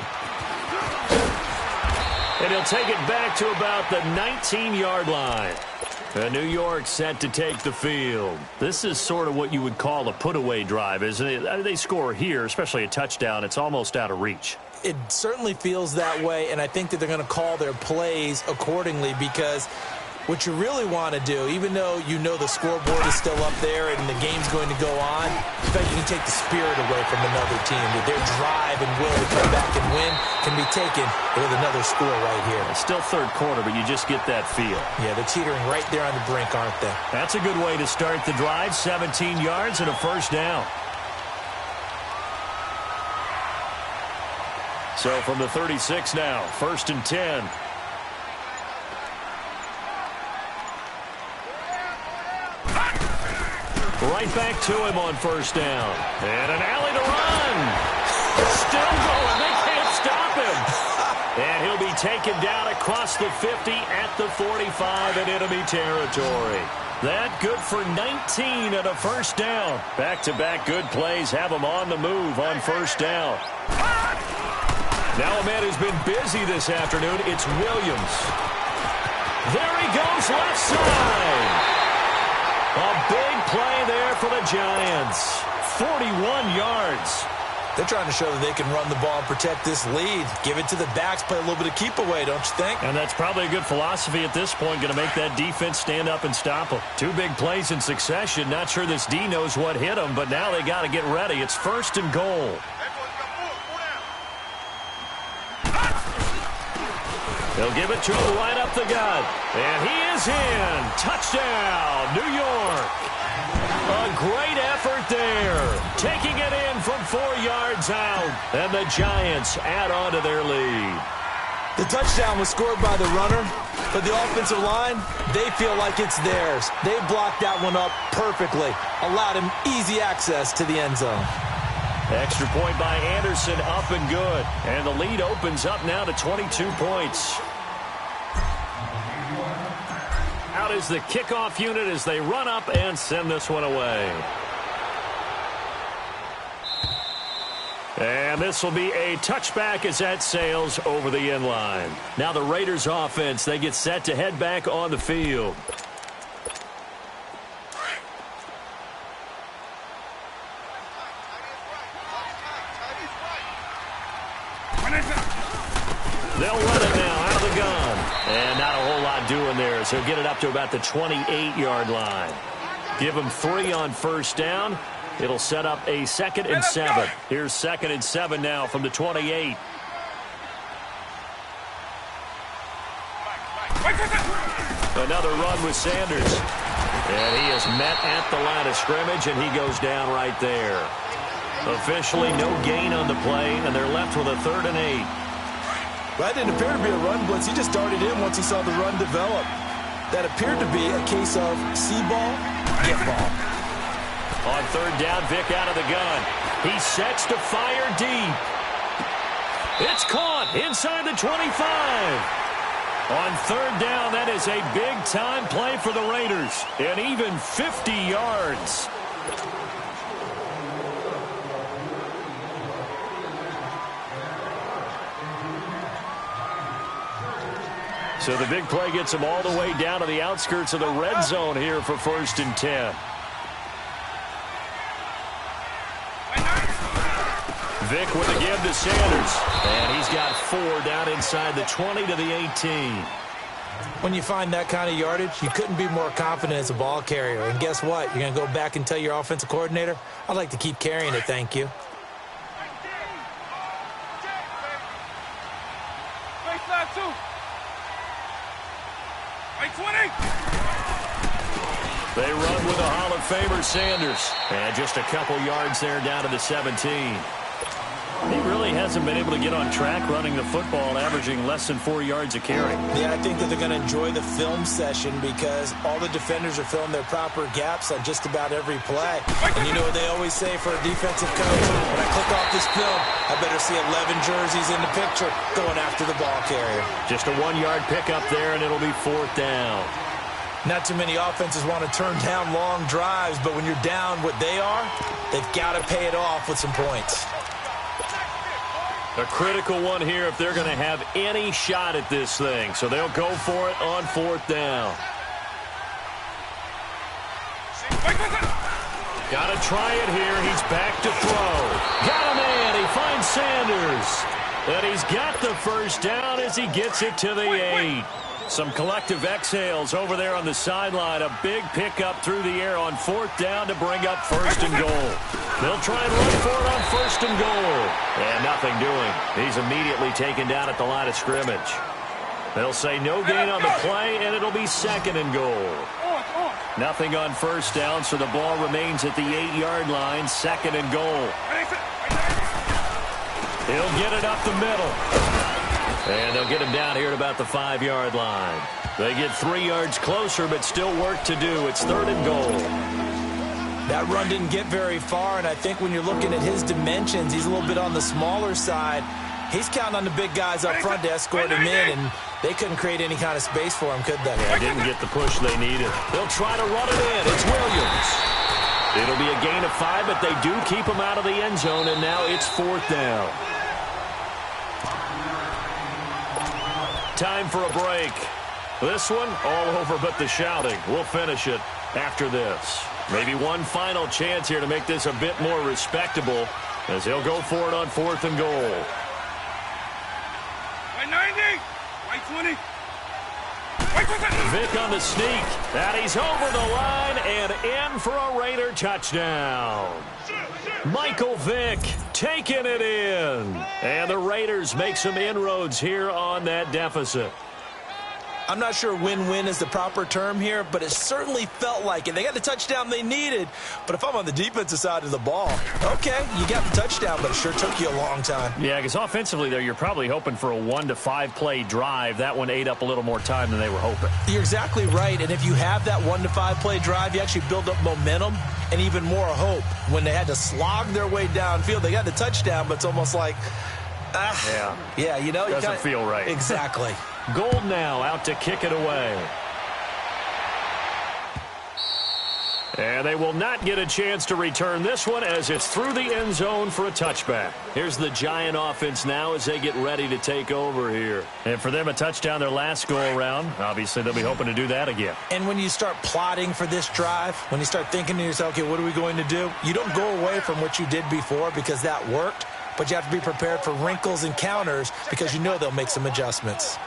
[SPEAKER 1] And he'll take it back to about the 19-yard line. New York set to take the field. This is sort of what you would call a put-away drive, isn't it? They score here, especially a touchdown. It's almost out of reach.
[SPEAKER 2] It certainly feels that way, and I think that they're going to call their plays accordingly because what you really want to do, even though you know the scoreboard is still up there and the game's going to go on, I bet you can take the spirit away from another team. That their drive and will to come back and win can be taken with another score right here.
[SPEAKER 1] It's still third quarter, but you just get that feel.
[SPEAKER 2] Yeah, they're teetering right there on the brink, aren't they?
[SPEAKER 1] That's a good way to start the drive. 17 yards and a first down. So from the 36 now, 1st and 10. Right back to him on first down. And an alley to run. Still going. They can't stop him. And he'll be taken down across the 50 at the 45 in enemy territory. That good for 19 and a first down. Back-to-back good plays have him on the move on first down. Now a man who's been busy this afternoon, it's Williams. There he goes, left side. A big play there for the Giants. 41 yards.
[SPEAKER 2] They're trying to show that they can run the ball and protect this lead. Give it to the backs, play a little bit of keep away, don't you think?
[SPEAKER 1] And that's probably a good philosophy at this point, going to make that defense stand up and stop them. Two big plays in succession. Not sure this D knows what hit them, but now they got to get ready. It's 1st and goal. They'll give it to him right up the gut. And he is in. Touchdown, New York. A great effort there. Taking it in from 4 yards out. And the Giants add on to their lead.
[SPEAKER 2] The touchdown was scored by the runner, but the offensive line, they feel like it's theirs. They blocked that one up perfectly. Allowed him easy access to the end zone.
[SPEAKER 1] Extra point by Anderson, up and good. And the lead opens up now to 22 points. Out is the kickoff unit as they run up and send this one away. And this will be a touchback as that sails over the end line. Now the Raiders offense, they get set to head back on the field. They'll run it now out of the gun. And not a whole lot doing there, so get it up to about the 28-yard line. Give them 3 on first down. It'll set up a 2nd and 7. Here's 2nd and 7 now from the 28. Another run with Sanders. And he is met at the line of scrimmage, and he goes down right there. Officially no gain on the play, and they're left with a 3rd and 8.
[SPEAKER 2] That didn't appear to be a run blitz. He just darted in once he saw the run develop. That appeared to be a case of see ball, get ball.
[SPEAKER 1] On 3rd down, Vic out of the gun. He sets to fire deep. It's caught inside the 25. On 3rd down, that is a big-time play for the Raiders. And even 50 yards. So the big play gets him all the way down to the outskirts of the red zone here for 1st and 10. Vic with the give to Sanders. And he's got 4 down inside the 20 to the 18.
[SPEAKER 2] When you find that kind of yardage, you couldn't be more confident as a ball carrier. And guess what? You're going to go back and tell your offensive coordinator, I'd like to keep carrying it, thank you.
[SPEAKER 1] They run with a Hall of Famer, Sanders. And just a couple yards there down to the 17. He really hasn't been able to get on track running the football, averaging less than 4 yards a carry.
[SPEAKER 2] Yeah, I think that they're going to enjoy the film session because all the defenders are filling their proper gaps on just about every play. And you know what they always say for a defensive coach? When I click off this film, I better see 11 jerseys in the picture going after the ball carrier.
[SPEAKER 1] Just a 1-yard pickup there, and it'll be 4th down.
[SPEAKER 2] Not too many offenses want to turn down long drives, but when you're down what they are, they've got to pay it off with some points.
[SPEAKER 1] A critical one here if they're going to have any shot at this thing. So they'll go for it on 4th down. Got to try it here. He's back to throw. Got a man. He finds Sanders. And he's got the 1st down as he gets it to the 8. Some collective exhales over there on the sideline. A big pickup through the air on 4th down to bring up 1st and goal. They'll try and run for it on 1st and goal. And nothing doing. He's immediately taken down at the line of scrimmage. They'll say no gain on the play, and it'll be 2nd and goal. Nothing on 1st down, so the ball remains at the 8-yard line. 2nd and goal. He'll get it up the middle. And they'll get him down here at about the 5-yard line. They get 3 yards closer, but still work to do. It's 3rd and goal.
[SPEAKER 2] That run didn't get very far, and I think when you're looking at his dimensions, he's a little bit on the smaller side. He's counting on the big guys up front to escort him in, and they couldn't create any kind of space for him, could they?
[SPEAKER 1] Yeah, didn't get the push they needed. They'll try to run it in. It's Williams. It'll be a gain of 5, but they do keep him out of the end zone, and now it's 4th down. Time for a break. This one, all over but the shouting. We'll finish it after this. Maybe one final chance here to make this a bit more respectable as he'll go for it on 4th and goal.
[SPEAKER 3] White 90, white 20.
[SPEAKER 1] Vic on the sneak. And he's over the line and in for a Raider touchdown. Michael Vick taking it in. And the Raiders make some inroads here on that deficit.
[SPEAKER 2] I'm not sure win-win is the proper term here, but it certainly felt like it. They got the touchdown they needed, but if I'm on the defensive side of the ball, okay, you got the touchdown, but it sure took you a long time.
[SPEAKER 1] Yeah, because offensively there, you're probably hoping for a 1 to 5 play drive. That one ate up a little more time than they were hoping.
[SPEAKER 2] You're exactly right, and if you have that 1 to 5 play drive, you actually build up momentum and even more hope. When they had to slog their way downfield, they got the touchdown, but it's almost like, yeah, you know,
[SPEAKER 1] doesn't feel right.
[SPEAKER 2] Exactly.
[SPEAKER 1] Gold now out to kick it away. And they will not get a chance to return this one as it's through the end zone for a touchback. Here's the Giant offense now as they get ready to take over here. And for them, a touchdown their last go-around. Obviously, they'll be hoping to do that again.
[SPEAKER 2] And when you start plotting for this drive, when you start thinking to yourself, okay, what are we going to do? You don't go away from what you did before because that worked, but you have to be prepared for wrinkles and counters because you know they'll make some adjustments.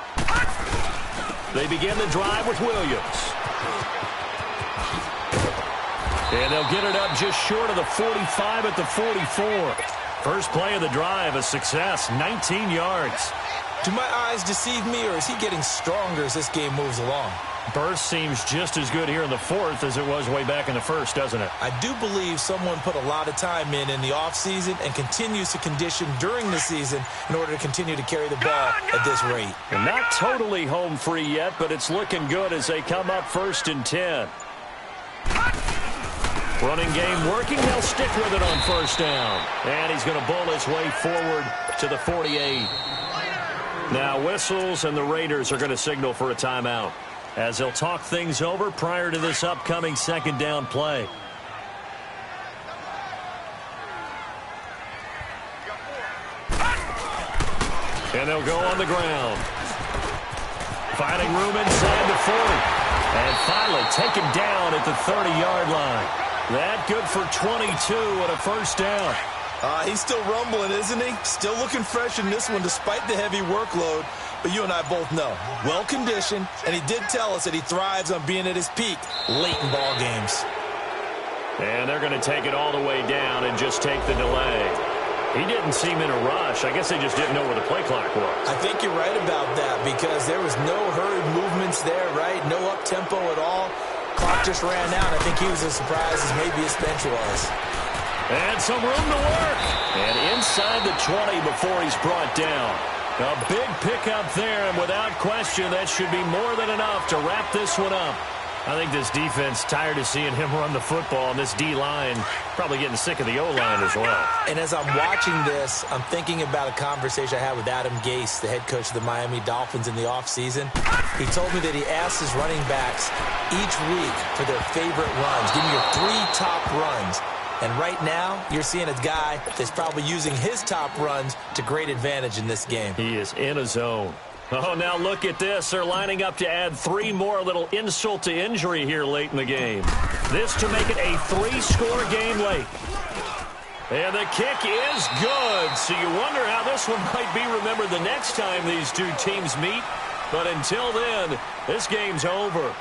[SPEAKER 1] They begin the drive with Williams. And they'll get it up just short of the 45 at the 44. First play of the drive, a success, 19 yards.
[SPEAKER 2] Do my eyes deceive me, or is he getting stronger as this game moves along?
[SPEAKER 1] Burst seems just as good here in the fourth as it was way back in the first, doesn't it?
[SPEAKER 2] I do believe someone put a lot of time in the offseason and continues to condition during the season in order to continue to carry the ball at this rate.
[SPEAKER 1] And not totally home free yet, but it's looking good as they come up 1st and 10. Running game working. They'll stick with it on 1st down. And he's going to bull his way forward to the 48. Now whistles, and the Raiders are going to signal for a timeout as they'll talk things over prior to this upcoming 2nd down play. And they'll go on the ground. Finding room inside the 40. And finally taken down at the 30-yard line. That good for 22 and a 1st down.
[SPEAKER 2] He's still rumbling, isn't he? Still looking fresh in this one despite the heavy workload. But you and I both know, well-conditioned, and he did tell us that he thrives on being at his peak late in ball games.
[SPEAKER 1] And they're going to take it all the way down and just take the delay. He didn't seem in a rush. I guess they just didn't know where the play clock was.
[SPEAKER 2] I think you're right about that because there was no hurried movements there, right? No up-tempo at all. Clock just ran out. I think he was as surprised as maybe his bench was.
[SPEAKER 1] And some room to work. And inside the 20 before he's brought down. A big pickup there, and without question, that should be more than enough to wrap this one up. I think this defense tired of seeing him run the football, and this D-line probably getting sick of the O-line as well.
[SPEAKER 2] And as I'm watching this, I'm thinking about a conversation I had with Adam Gase, the head coach of the Miami Dolphins in the offseason. He told me that he asked his running backs each week for their favorite runs. Give me your 3 top runs. And right now, you're seeing a guy that's probably using his top runs to great advantage in this game.
[SPEAKER 1] He is in a zone. Oh, now look at this. They're lining up to add 3 more, little insult to injury here late in the game. This to make it a 3-score game late. And the kick is good. So you wonder how this one might be remembered the next time these two teams meet. But until then, this game's over.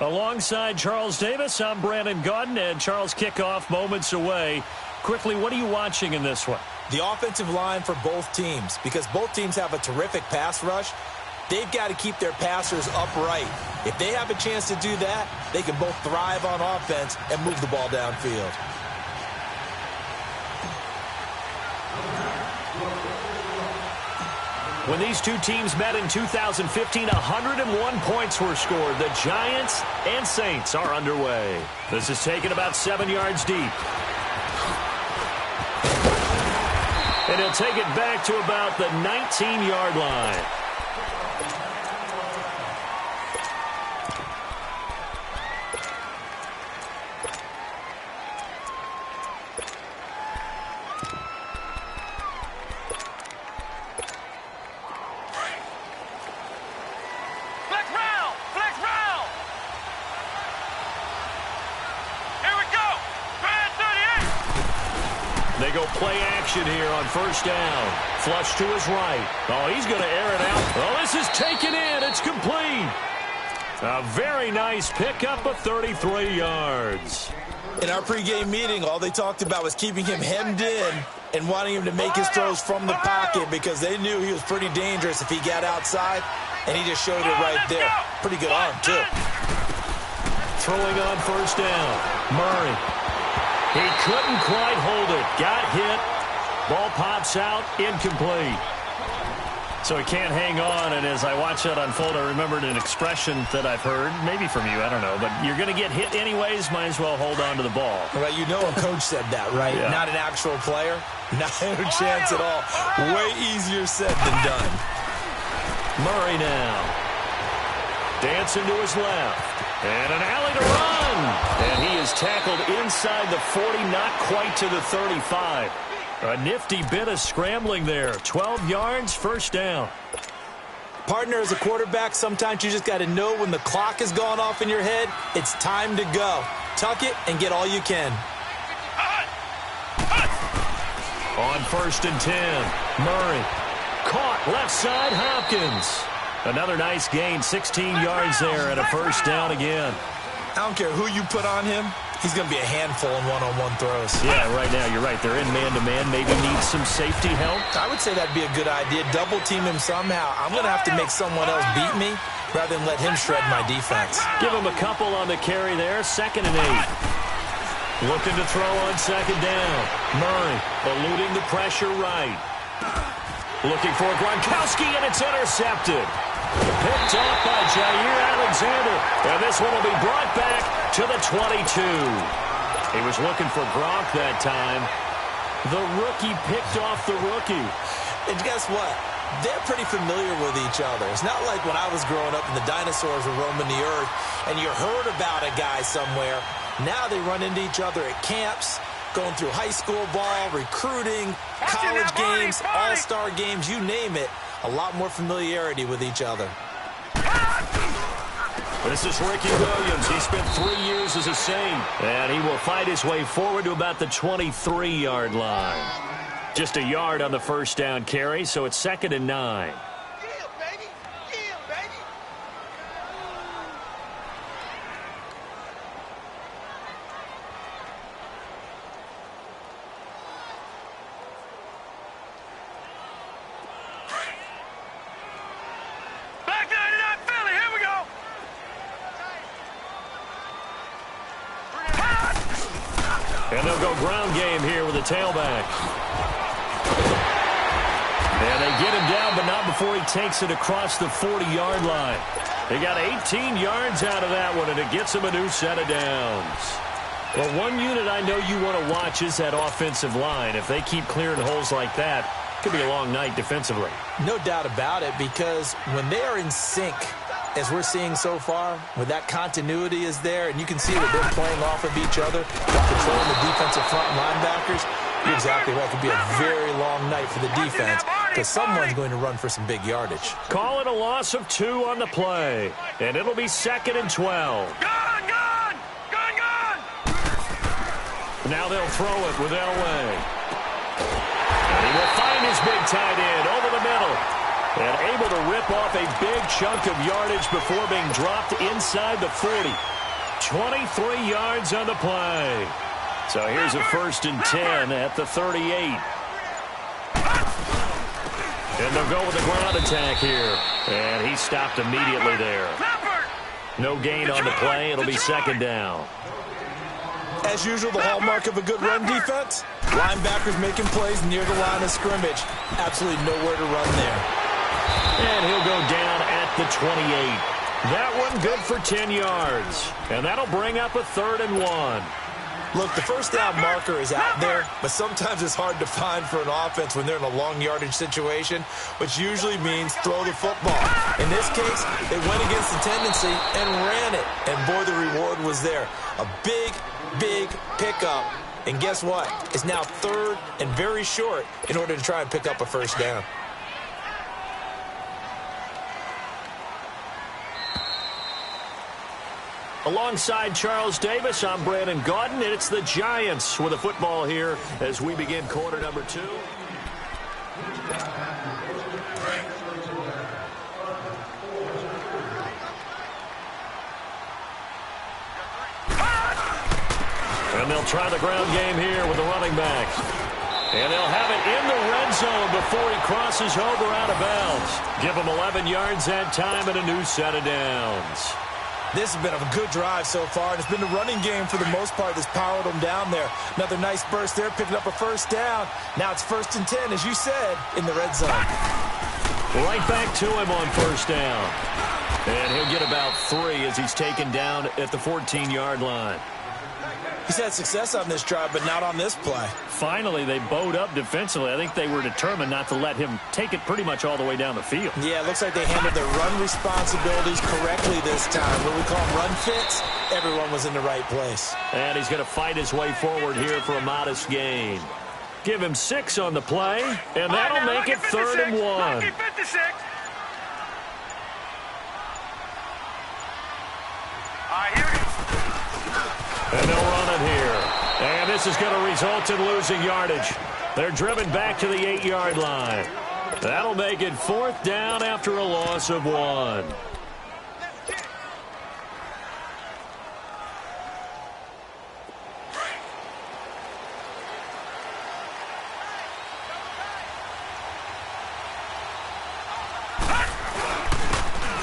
[SPEAKER 1] Alongside Charles Davis, I'm Brandon Gaudin, and Charles, kickoff moments away. Quickly, what are you watching in this one?
[SPEAKER 2] The offensive line for both teams, because both teams have a terrific pass rush. They've got to keep their passers upright. If they have a chance to do that, they can both thrive on offense and move the ball downfield.
[SPEAKER 1] When these two teams met in 2015, 101 points were scored. The Giants and Saints are underway. This is taken about 7 yards deep. And he'll take it back to about the 19-yard line. They go play action here on first down. Flush to his right. Oh, he's going to air it out. Oh, this is taken in. It's complete. A very nice pickup of 33 yards.
[SPEAKER 2] In our pregame meeting, all they talked about was keeping him hemmed in and wanting him to make his throws from the pocket because they knew he was pretty dangerous if he got outside, and he just showed it right there. Pretty good arm, too.
[SPEAKER 1] Throwing on first down. Murray. He couldn't quite hold it. Got hit. Ball pops out. Incomplete. So he can't hang on, and as I watch that unfold, I remembered an expression that I've heard, maybe from you, I don't know, but you're going to get hit anyways, might as well hold on to the ball.
[SPEAKER 2] Right, you know a coach said that, right?
[SPEAKER 1] Yeah.
[SPEAKER 2] Not an actual player. Not a chance at all. Way easier said than done.
[SPEAKER 1] Murray now. Dancing to his left. And an alley to run. And he is tackled inside the 40, not quite to the 35. A nifty bit of scrambling there. 12 yards, first down.
[SPEAKER 2] Partner, as a quarterback, sometimes you just got to know when the clock has gone off in your head, it's time to go. Tuck it and get all you can.
[SPEAKER 1] On first and 10, Murray. Caught left side, Hopkins. Another nice gain, 16 yards there and a first down again.
[SPEAKER 2] I don't care who you put on him. He's going to be a handful in one-on-one throws.
[SPEAKER 1] Yeah, right now, you're right. They're in man-to-man. Maybe need some safety help.
[SPEAKER 2] I would say that'd be a good idea. Double-team him somehow. I'm going to have to make someone else beat me rather than let him shred my defense.
[SPEAKER 1] Give him a couple on the carry there. 2nd and 8. Looking to throw on second down. Murray eluding the pressure right. Looking for Gronkowski, and it's intercepted. Picked off by Jair Alexander. And this one will be brought back to the 22. He was looking for Gronk that time. The rookie picked off the rookie.
[SPEAKER 2] And guess what? They're pretty familiar with each other. It's not like when I was growing up and the dinosaurs were roaming the earth and you heard about a guy somewhere. Now they run into each other at camps, going through high school ball, recruiting, college games, all-star games, you name it. A lot more familiarity with each other.
[SPEAKER 1] This is Ricky Williams. He spent 3 years as a Saint. And he will fight his way forward to about the 23-yard line. Just a yard on the first down carry, so it's 2nd and 9. And they'll go ground game here with a tailback. And they get him down, but not before he takes it across the 40-yard line. They got 18 yards out of that one, and it gets him a new set of downs. Well, one unit I know you want to watch is that offensive line. If they keep clearing holes like that, it could be a long night defensively.
[SPEAKER 2] No doubt about it, because when they are in sync, as we're seeing so far, where that continuity is there, and you can see that they're playing off of each other, controlling the defensive front linebackers, you're exactly right. It could be a very long night for the defense because someone's going to run for some big yardage.
[SPEAKER 1] Call it a loss of 2 on the play, and it'll be 2nd and 12.
[SPEAKER 3] Gone!
[SPEAKER 1] Now they'll throw it with Elway. And he will find his big tight end over the middle. And able to rip off a big chunk of yardage before being dropped inside the 40. 23 yards on the play. So here's a 1st and 10 at the 38. And they'll go with the ground attack here. And he stopped immediately there. No gain on the play. It'll be 2nd down.
[SPEAKER 2] As usual, the hallmark of a good run defense, linebackers making plays near the line of scrimmage. Absolutely nowhere to run there.
[SPEAKER 1] And he'll go down at the 28. That one good for 10 yards. And that'll bring up a 3rd and 1.
[SPEAKER 2] Look, the first down marker is out there, but sometimes it's hard to find for an offense when they're in a long yardage situation, which usually means throw the football. In this case, they went against the tendency and ran it. And boy, the reward was there. A big pickup. And guess what? It's now 3rd and very short in order to try and pick up a 1st down.
[SPEAKER 1] Alongside Charles Davis, I'm Brandon Gaudin, and it's the Giants with the football here as we begin quarter number 2. And they'll try the ground game here with the running backs. And they'll have it in the red zone before he crosses over out of bounds. Give him 11 yards that time and a new set of downs.
[SPEAKER 2] This has been a good drive so far, and it's been the running game for the most part that's powered them down there. Another nice burst there, picking up a 1st down. Now it's 1st and 10, as you said, in the red zone.
[SPEAKER 1] Right back to him on 1st down. And he'll get about 3 as he's taken down at the 14-yard line.
[SPEAKER 2] He's had success on this drive, but not on this play.
[SPEAKER 1] Finally, they bowed up defensively. I think they were determined not to let him take it pretty much all the way down the field.
[SPEAKER 2] Yeah, it looks like they handled their run responsibilities correctly this time. What we call them run fits, everyone was in the right place.
[SPEAKER 1] And he's going to fight his way forward here for a modest gain. Give him 6 on the play, and that'll make it 3rd and 1. And they'll run it here. And this is going to result in losing yardage. They're driven back to the 8-yard line. That'll make it 4th down after a loss of 1.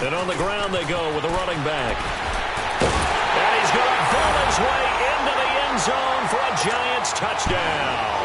[SPEAKER 1] And on the ground they go with a running back. And he's going to pull his way into the end zone for a Giants touchdown.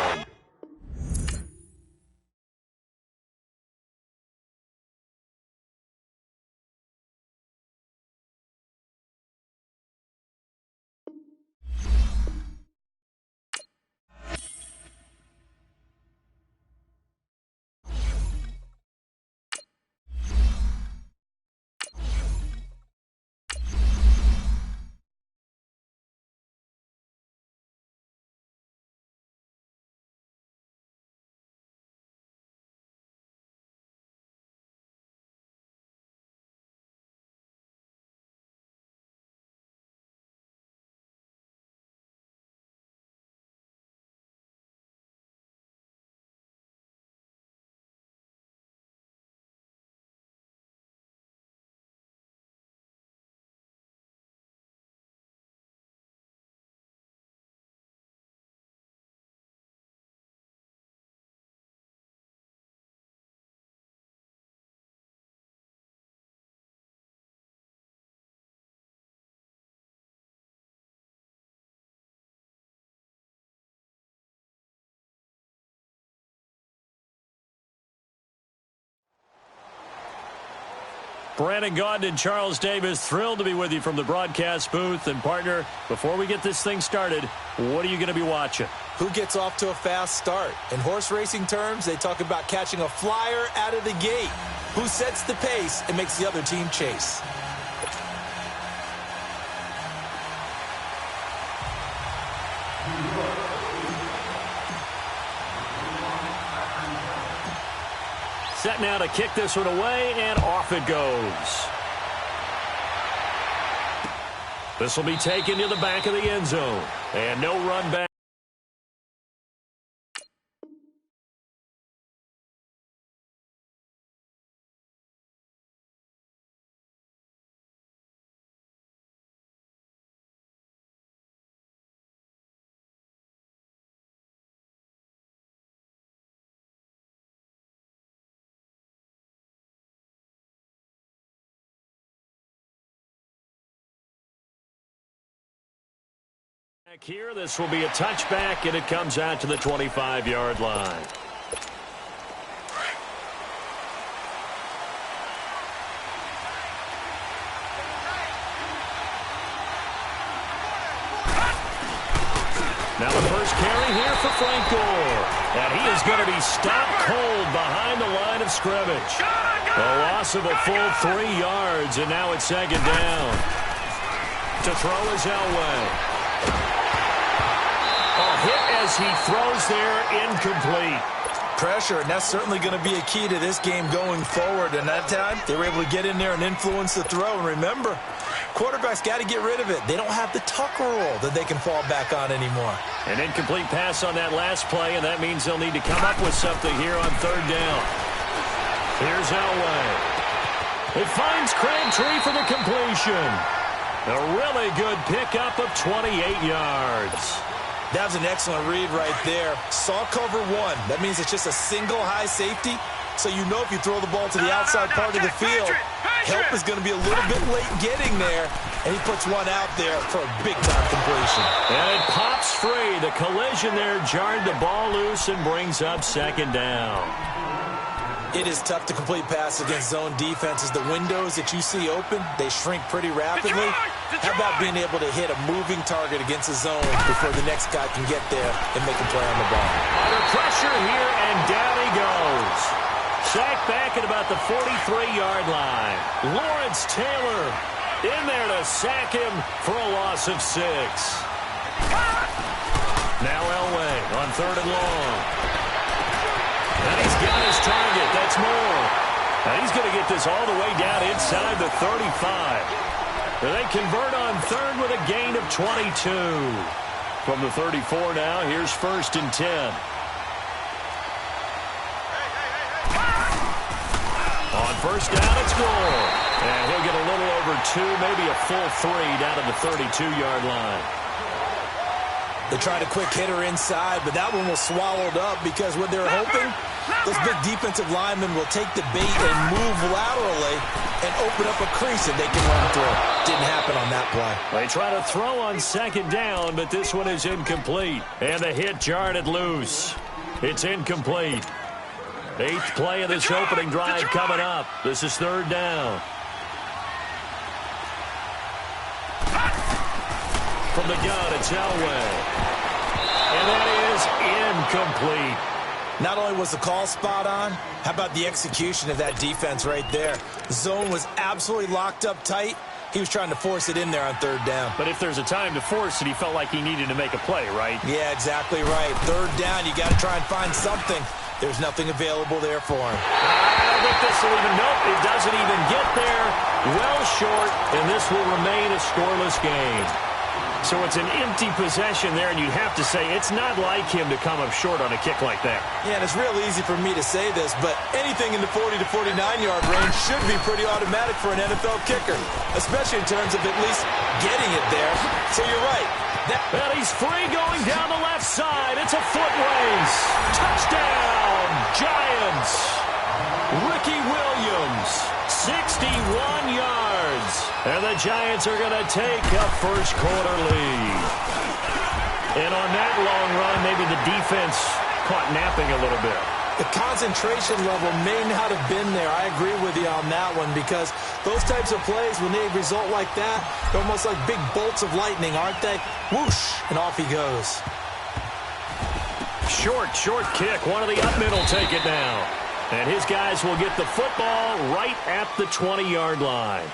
[SPEAKER 1] Brandon Gaudin and Charles Davis, thrilled to be with you from the broadcast booth. And, partner, before we get this thing started, what are you going to be watching?
[SPEAKER 2] Who gets off to a fast start? In horse racing terms, they talk about catching a flyer out of the gate. Who sets the pace and makes the other team chase?
[SPEAKER 1] Set now to kick this one away, and off it goes. This will be taken to the back of the end zone, and no run back. Here, this will be a touchback, and it comes out to the 25-yard line. Now the first carry here for Frank Gore. And he is going to be stopped cold behind the line of scrimmage. A loss of a full 3 yards, and now it's second down. To throw is Elway. A hit as he throws there, incomplete.
[SPEAKER 2] Pressure, and that's certainly going to be a key to this game going forward. And that time, they were able to get in there and influence the throw. And remember, quarterbacks got to get rid of it. They don't have the Tucker rule that they can fall back on anymore.
[SPEAKER 1] An incomplete pass on that last play, and that means they'll need to come up with something here on third down. Here's Elway. It finds Crabtree for the completion. A really good pickup of 28 yards.
[SPEAKER 2] That was an excellent read right there. Saw cover one. That means it's just a single high safety. So you know if you throw the ball to the outside part of the field, help is going to be a little bit late getting there. And he puts one out there for a big-time completion.
[SPEAKER 1] And it pops free. The collision there jarred the ball loose and brings up second down.
[SPEAKER 2] It is tough to complete pass against zone defenses. The windows that you see open, they shrink pretty rapidly. How about being able to hit a moving target against a zone before the next guy can get there and make a play on the ball?
[SPEAKER 1] Under pressure here, and down he goes. Sacked back at about the 43-yard line. Lawrence Taylor in there to sack him for a loss of 6. Now Elway on third and long. And he's got his target. That's more. And he's going to get this all the way down inside the 35. And they convert on third with a gain of 22. From the 34 now, here's first and 10. On first down, it's Gore. And he'll get a little over 2, maybe a full 3 down to the 32-yard line.
[SPEAKER 2] They tried a quick hitter inside, but that one was swallowed up because what they're hoping, those big defensive linemen will take the bait and move laterally and open up a crease that they can run through. Didn't happen on that play.
[SPEAKER 1] They try to throw on second down, but this one is incomplete. And the hit jarred it loose. It's incomplete. 8th play of this opening drive coming up. This is third down. From the gun, it's Elway. And that is incomplete.
[SPEAKER 2] Not only was the call spot on, how about the execution of that defense right there? The zone was absolutely locked up tight. He was trying to force it in there on third down.
[SPEAKER 1] But if there's a time to force it, he felt like he needed to make a play, right?
[SPEAKER 2] Yeah, exactly right. Third down, you got to try and find something. There's nothing available there for him.
[SPEAKER 1] I don't think this will even, nope, it doesn't even get there. Well short, and this will remain a scoreless game. So it's an empty possession there, and you'd have to say it's not like him to come up short on a kick like that.
[SPEAKER 2] Yeah, and it's real easy for me to say this, but anything in the 40 to 49-yard range should be pretty automatic for an NFL kicker, especially in terms of at least getting it there. So you're right.
[SPEAKER 1] And he's free going down the left side. It's a foot race. Touchdown, Giants. Ricky Williams, 61 yards. And the Giants are going to take a first quarter lead. And on that long run, maybe the defense caught napping a little bit.
[SPEAKER 2] The concentration level may not have been there. I agree with you on that one because those types of plays, when they result like that, they're almost like big bolts of lightning, aren't they? Whoosh, and off he goes.
[SPEAKER 1] Short kick. One of the up middle take it now. And his guys will get the football right at the 20-yard line.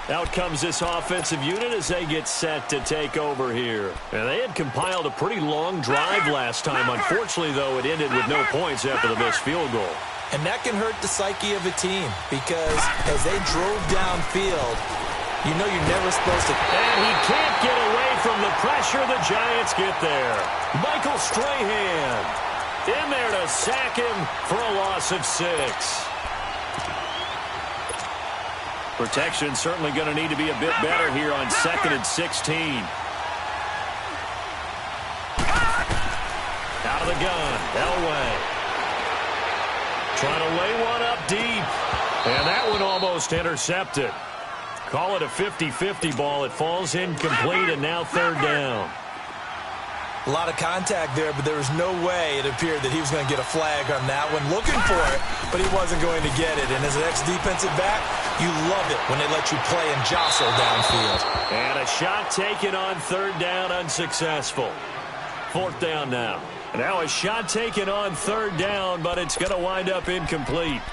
[SPEAKER 1] Out comes this offensive unit as they get set to take over here. And they had compiled a pretty long drive last time. Unfortunately, though, it ended with no points after the missed field goal.
[SPEAKER 2] And that can hurt the psyche of a team because as they drove downfield, you know you're never supposed to.
[SPEAKER 1] And he can't get away from the pressure. The Giants get there. Michael Strahan in there to sack him for a loss of 6. Protection certainly going to need to be a bit better here on 2nd and 16. Out of the gun, Elway. Trying to lay one up deep. And that one almost intercepted. Call it a 50-50 ball. It falls incomplete, and now third down.
[SPEAKER 2] A lot of contact there, but there was no way it appeared that he was going to get a flag on that one. Looking for it, but he wasn't going to get it. And as an ex-defensive back, you love it when they let you play and jostle downfield.
[SPEAKER 1] And a shot taken on third down, unsuccessful. Fourth down now. Now a shot taken on third down, but it's going to wind up incomplete.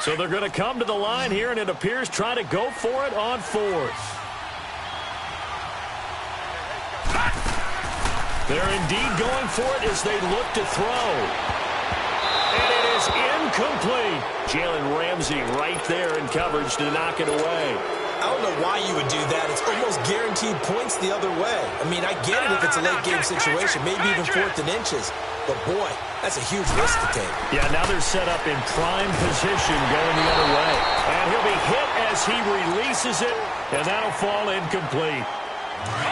[SPEAKER 1] So they're going to come to the line here, and it appears trying to go for it on fourth. They're indeed going for it as they look to throw. And it is incomplete. Jalen Ramsey right there in coverage to knock it away.
[SPEAKER 2] I don't know why you would do that. It's almost guaranteed points the other way. I mean, I get it if it's a late-game situation, maybe even fourth and inches. But, boy, that's a huge risk to take.
[SPEAKER 1] Yeah, now they're set up in prime position going the other way. And he'll be hit as he releases it, and that'll fall incomplete.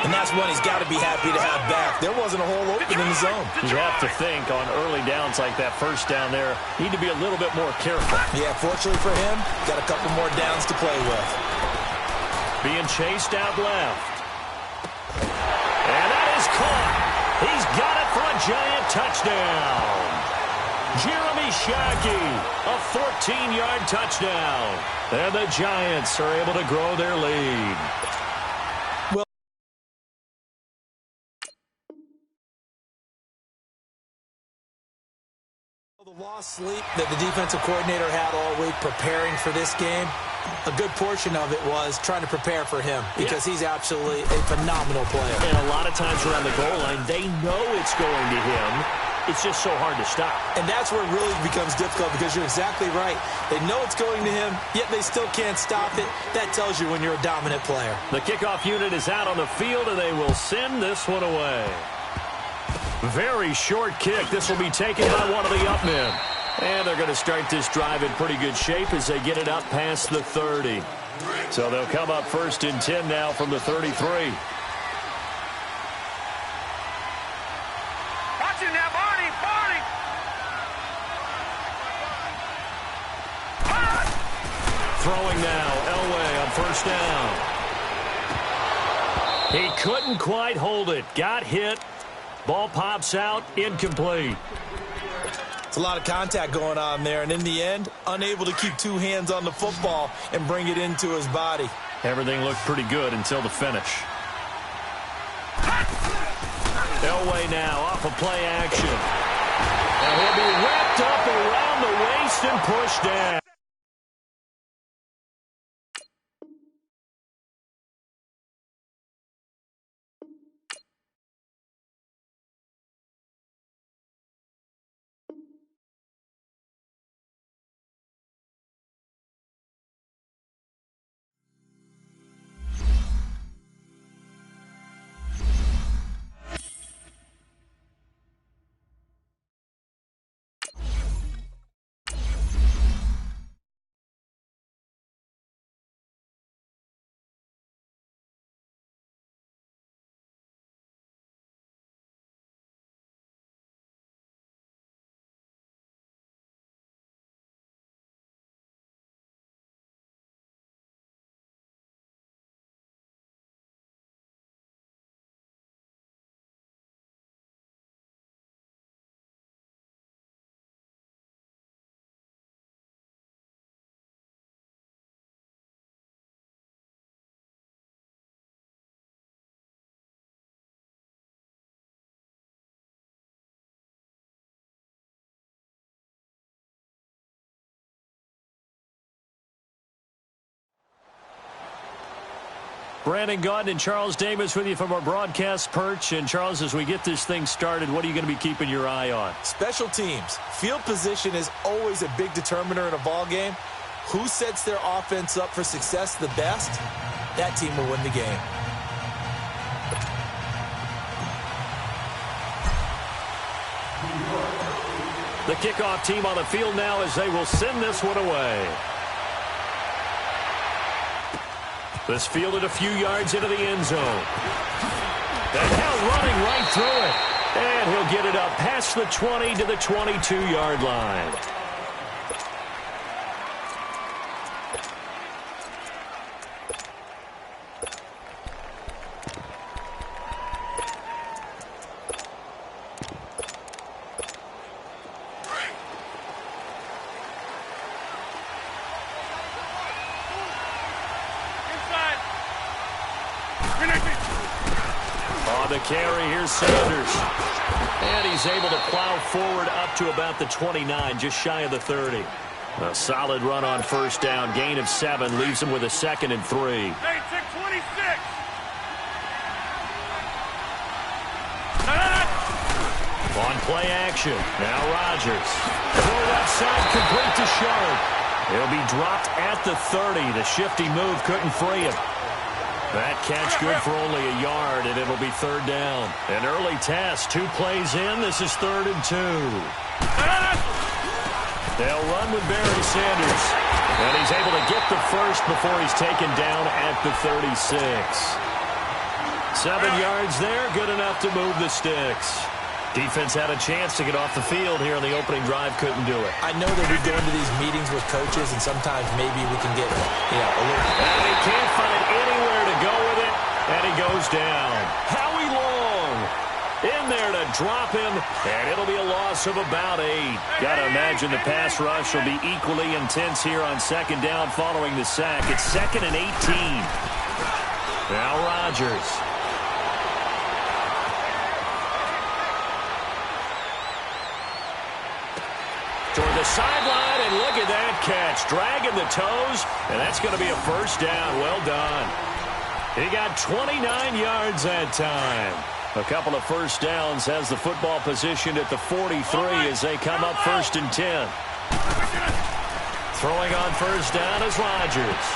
[SPEAKER 2] And that's one he's got to be happy to have back. There wasn't a hole open in the zone.
[SPEAKER 1] You have to think on early downs like that first down there, need to be a little bit more careful.
[SPEAKER 2] Yeah, fortunately for him, got a couple more downs to play with.
[SPEAKER 1] Being chased out left. And that is caught. He's got it for a giant touchdown. Jeremy Shockey, a 14-yard touchdown. And the Giants are able to grow their lead.
[SPEAKER 2] The lost sleep that the defensive coordinator had all week preparing for this game, a good portion of it was trying to prepare for him because he's absolutely a phenomenal player.
[SPEAKER 1] And a lot of times around the goal line, they know it's going to him. It's just so hard to stop.
[SPEAKER 2] And that's where it really becomes difficult because you're exactly right. They know it's going to him, yet they still can't stop it. That tells you when you're a dominant player.
[SPEAKER 1] The kickoff unit is out on the field, and they will send this one away. Very short kick. This will be taken by one of the up men. And they're going to start this drive in pretty good shape as they get it up past the 30. So they'll come up first and 10 now from the 33.
[SPEAKER 3] Watch it now, Barney!
[SPEAKER 1] Throwing now, Elway on first down. He couldn't quite hold it. Got hit. Ball pops out, incomplete.
[SPEAKER 2] It's a lot of contact going on there, and in the end, unable to keep two hands on the football and bring it into his body.
[SPEAKER 1] Everything looked pretty good until the finish. Elway now off of play action. And he'll be wrapped up around the waist and pushed down. Brandon Gaudin and Charles Davis with you from our broadcast perch. And, Charles, as we get this thing started, what are you going to be keeping your eye on?
[SPEAKER 2] Special teams. Field position is always a big determiner in a ball game. Who sets their offense up for success the best, that team will win the game.
[SPEAKER 1] The kickoff team on the field now as they will send this one away. This fielded a few yards into the end zone. And now running right through it. And he'll get it up past the 20 to the 22-yard line. the carry, here's Sanders. And he's able to plow forward up to about the 29, just shy of the 30. A solid run on first down. Gain of 7 leaves him with a 2nd and 3.
[SPEAKER 3] Hey, 26.
[SPEAKER 1] On play action. Now Rodgers. Throw left side, complete to Sharp. He'll be dropped at the 30. The shifty move couldn't free him. That catch good for only a yard, and it'll be 3rd down. An early test. 2 plays in. This is 3rd and 2. They'll run with Barry Sanders. And he's able to get the first before he's taken down at the 36. 7 yards there. Good enough to move the sticks. Defense had a chance to get off the field here in the opening drive. Couldn't do it.
[SPEAKER 2] I know that we go into these meetings with coaches, and sometimes maybe we can get, a little...
[SPEAKER 1] And he can't find anywhere to go with it, and he goes down. Howie Long in there to drop him, and it'll be a loss of about 8. Got to imagine the pass rush will be equally intense here on 2nd down following the sack. It's 2nd and 18. Now Rodgers. Toward the sideline, and look at that catch. Dragging the toes, and that's going to be a 1st down. Well done. He got 29 yards that time. A couple of 1st downs, has the football positioned at the 43 as they come up 1st and 10. Throwing on 1st down is Rodgers.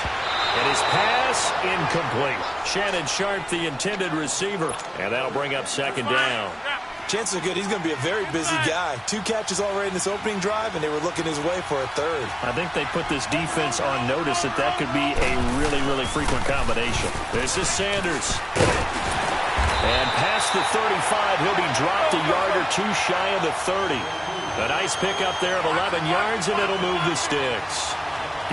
[SPEAKER 1] And his pass incomplete. Shannon Sharp, the intended receiver, and that'll bring up 2nd down.
[SPEAKER 2] Chances are good he's going to be a very busy guy. 2 catches already in this opening drive, and they were looking his way for a 3rd.
[SPEAKER 1] I think they put this defense on notice that could be a really, really frequent combination. This is Sanders. And past the 35, he'll be dropped a yard or 2 shy of the 30. A nice pickup there of 11 yards, and it'll move the sticks.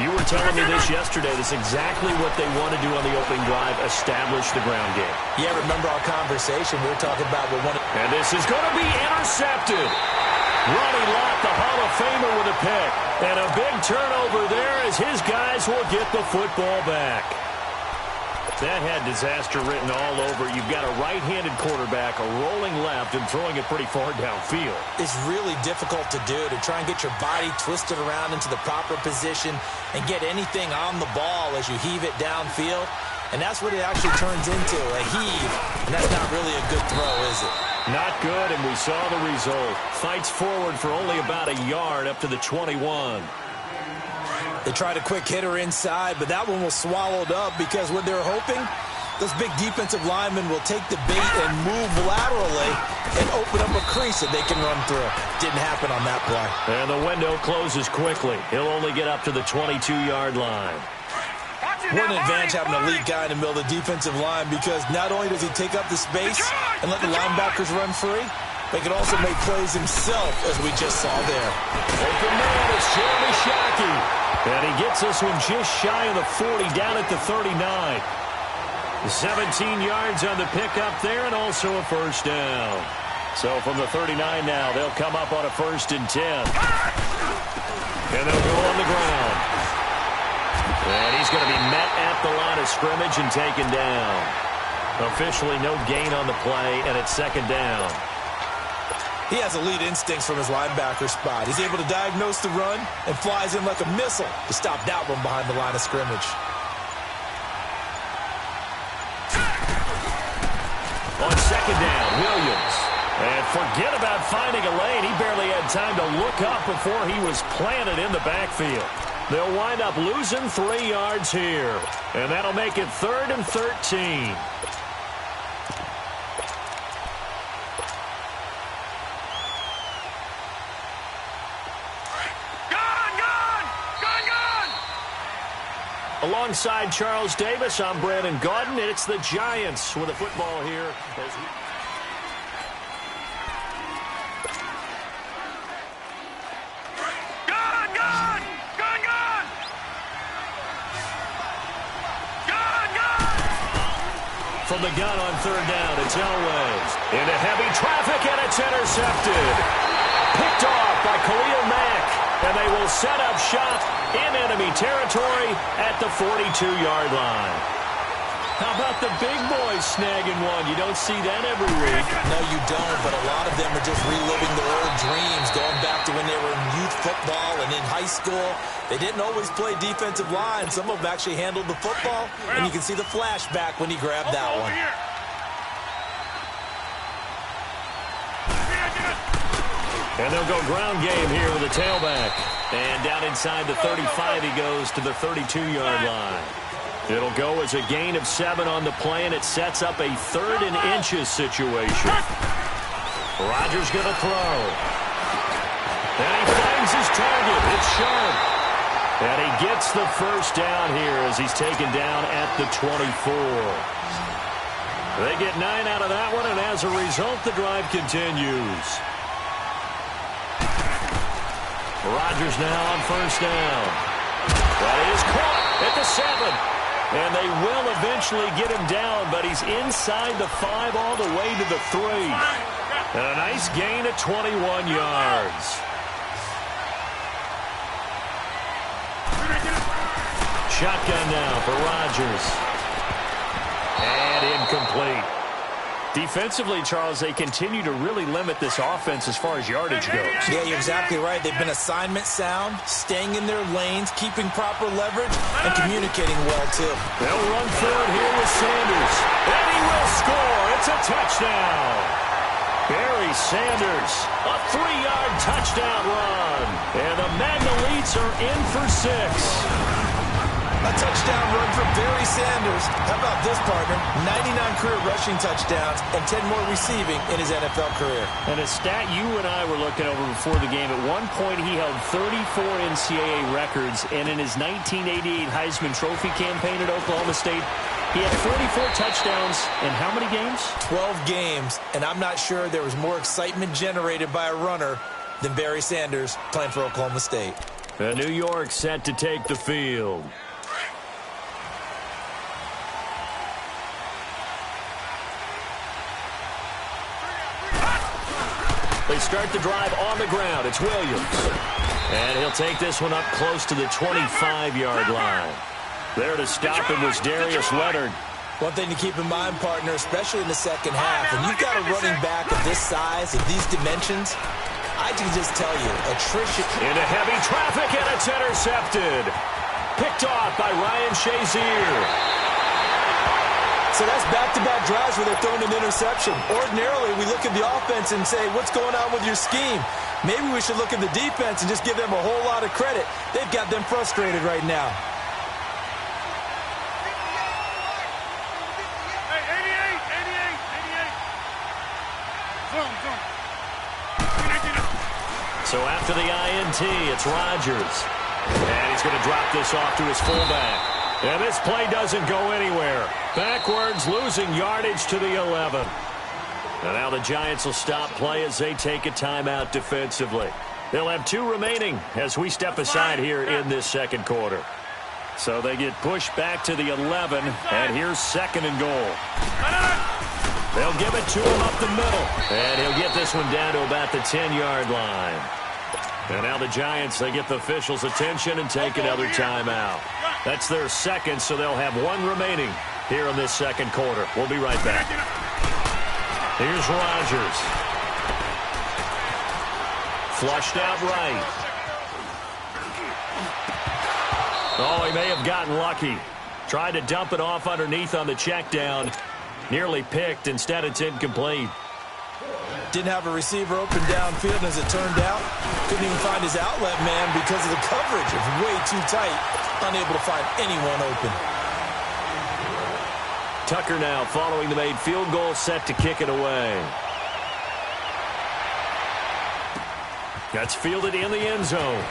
[SPEAKER 1] You were telling me this yesterday. That's exactly what they want to do on the opening drive, establish the ground game.
[SPEAKER 2] Yeah, remember our conversation? We were talking about what one.
[SPEAKER 1] And this is going to be intercepted. Ronnie Lott, the Hall of Famer, with a pick. And a big turnover there as his guys will get the football back. That had disaster written all over. You've got a right-handed quarterback, a rolling left, and throwing it pretty far downfield.
[SPEAKER 2] It's really difficult to do, to try and get your body twisted around into the proper position and get anything on the ball as you heave it downfield. And that's what it actually turns into, a heave. And that's not really a good throw, is it?
[SPEAKER 1] Not good, and we saw the result. Fights forward for only about a yard up to the 21.
[SPEAKER 2] They tried a quick hitter inside, but that one was swallowed up because what they're hoping, those big defensive linemen will take the bait and move laterally and open up a crease that they can run through. Didn't happen on that play.
[SPEAKER 1] And the window closes quickly. He'll only get up to the 22-yard line.
[SPEAKER 2] What an advantage having an elite guy in the middle of the defensive line, because not only does he take up the space and let the linebackers run free, but he can also make plays himself, as we just saw there.
[SPEAKER 1] Open man is Jeremy Shockey. And he gets this one just shy of the 40, down at the 39. 17 yards on the pickup there, and also a 1st down. So from the 39 now, they'll come up on a 1st and 10. And they'll go on the ground. And he's going to be met at the line of scrimmage and taken down. Officially no gain on the play, and it's 2nd down.
[SPEAKER 2] He has elite instincts from his linebacker spot. He's able to diagnose the run and flies in like a missile to stop that one behind the line of scrimmage.
[SPEAKER 1] On 2nd down, Williams. And forget about finding a lane. He barely had time to look up before he was planted in the backfield. They'll wind up losing 3 yards here. And that'll make it 3rd and 13. Alongside Charles Davis, I'm Brandon Gaudin, and it's the Giants with the football here. From the gun on 3rd down, it's Elway. Into heavy traffic, and it's intercepted. Picked off by Khalil Mack. And they will set up shop in enemy territory at the 42-yard line. How about the big boys snagging one? You don't see that every week.
[SPEAKER 2] No, you don't, but a lot of them are just reliving their old dreams, going back to when they were in youth football and in high school. They didn't always play defensive line. Some of them actually handled the football, and you can see the flashback when he grabbed that one.
[SPEAKER 1] And they'll go ground game here with a tailback. And down inside the 35, he goes to the 32-yard line. It'll go as a gain of 7 on the play, and it sets up a 3rd and inches situation. Rodgers going to throw. And he finds his target. It's sharp. And he gets the first down here as he's taken down at the 24. They get 9 out of that one, and as a result, the drive continues. Rodgers now on first down. That is caught at the 7. And they will eventually get him down, but he's inside the 5 all the way to the 3. And a nice gain of 21 yards. Shotgun now for Rodgers. And incomplete. Defensively, Charles, they continue to really limit this offense as far as yardage goes.
[SPEAKER 2] Yeah, you're exactly right. They've been assignment sound, staying in their lanes, keeping proper leverage, and communicating well, too.
[SPEAKER 1] They'll run through it here with Sanders. And he will score. It's a touchdown. Barry Sanders, a 3-yard touchdown run. And the Magnolites are in for 6.
[SPEAKER 2] A touchdown run for Barry Sanders. How about this, partner? 99 career rushing touchdowns and 10 more receiving in his NFL career.
[SPEAKER 1] And a stat you and I were looking over before the game, at one point he held 34 NCAA records, and in his 1988 Heisman Trophy campaign at Oklahoma State, he had 44 touchdowns in how many games?
[SPEAKER 2] 12 games, and I'm not sure there was more excitement generated by a runner than Barry Sanders playing for Oklahoma State.
[SPEAKER 1] New York set to take the field. They start the drive on the ground. It's Williams. And he'll take this one up close to the 25-yard line. There to stop him was Darius Leonard.
[SPEAKER 2] One thing to keep in mind, partner, especially in the second half, when you've got a running back of this size, of these dimensions, I can just tell you, attrition.
[SPEAKER 1] Into heavy traffic, and it's intercepted. Picked off by Ryan Shazier.
[SPEAKER 2] So that's back-to-back drives where they're throwing an interception. Ordinarily, we look at the offense and say, what's going on with your scheme? Maybe we should look at the defense and just give them a whole lot of credit. They've got them frustrated right now.
[SPEAKER 3] Hey, 88.
[SPEAKER 1] So after the INT, it's Rodgers. And he's going to drop this off to his fullback. And this play doesn't go anywhere. Backwards, losing yardage to the 11. And now the Giants will stop play as they take a timeout defensively. They'll have 2 remaining as we step aside here in this second quarter. So they get pushed back to the 11, and here's 2nd and goal. They'll give it to him up the middle. And he'll get this one down to about the 10-yard line. And now the Giants, they get the officials' attention and take another timeout. That's their 2nd, so they'll have 1 remaining here in this second quarter. We'll be right back. Here's Rodgers. Flushed out right. Oh, he may have gotten lucky. Tried to dump it off underneath on the check down. Nearly picked. Instead, it's incomplete.
[SPEAKER 2] Didn't have a receiver open downfield, and as it turned out, couldn't even find his outlet man because of the coverage. It was way too tight, unable to find anyone open.
[SPEAKER 1] Tucker now following the made field goal, set to kick it away. That's fielded in the end zone.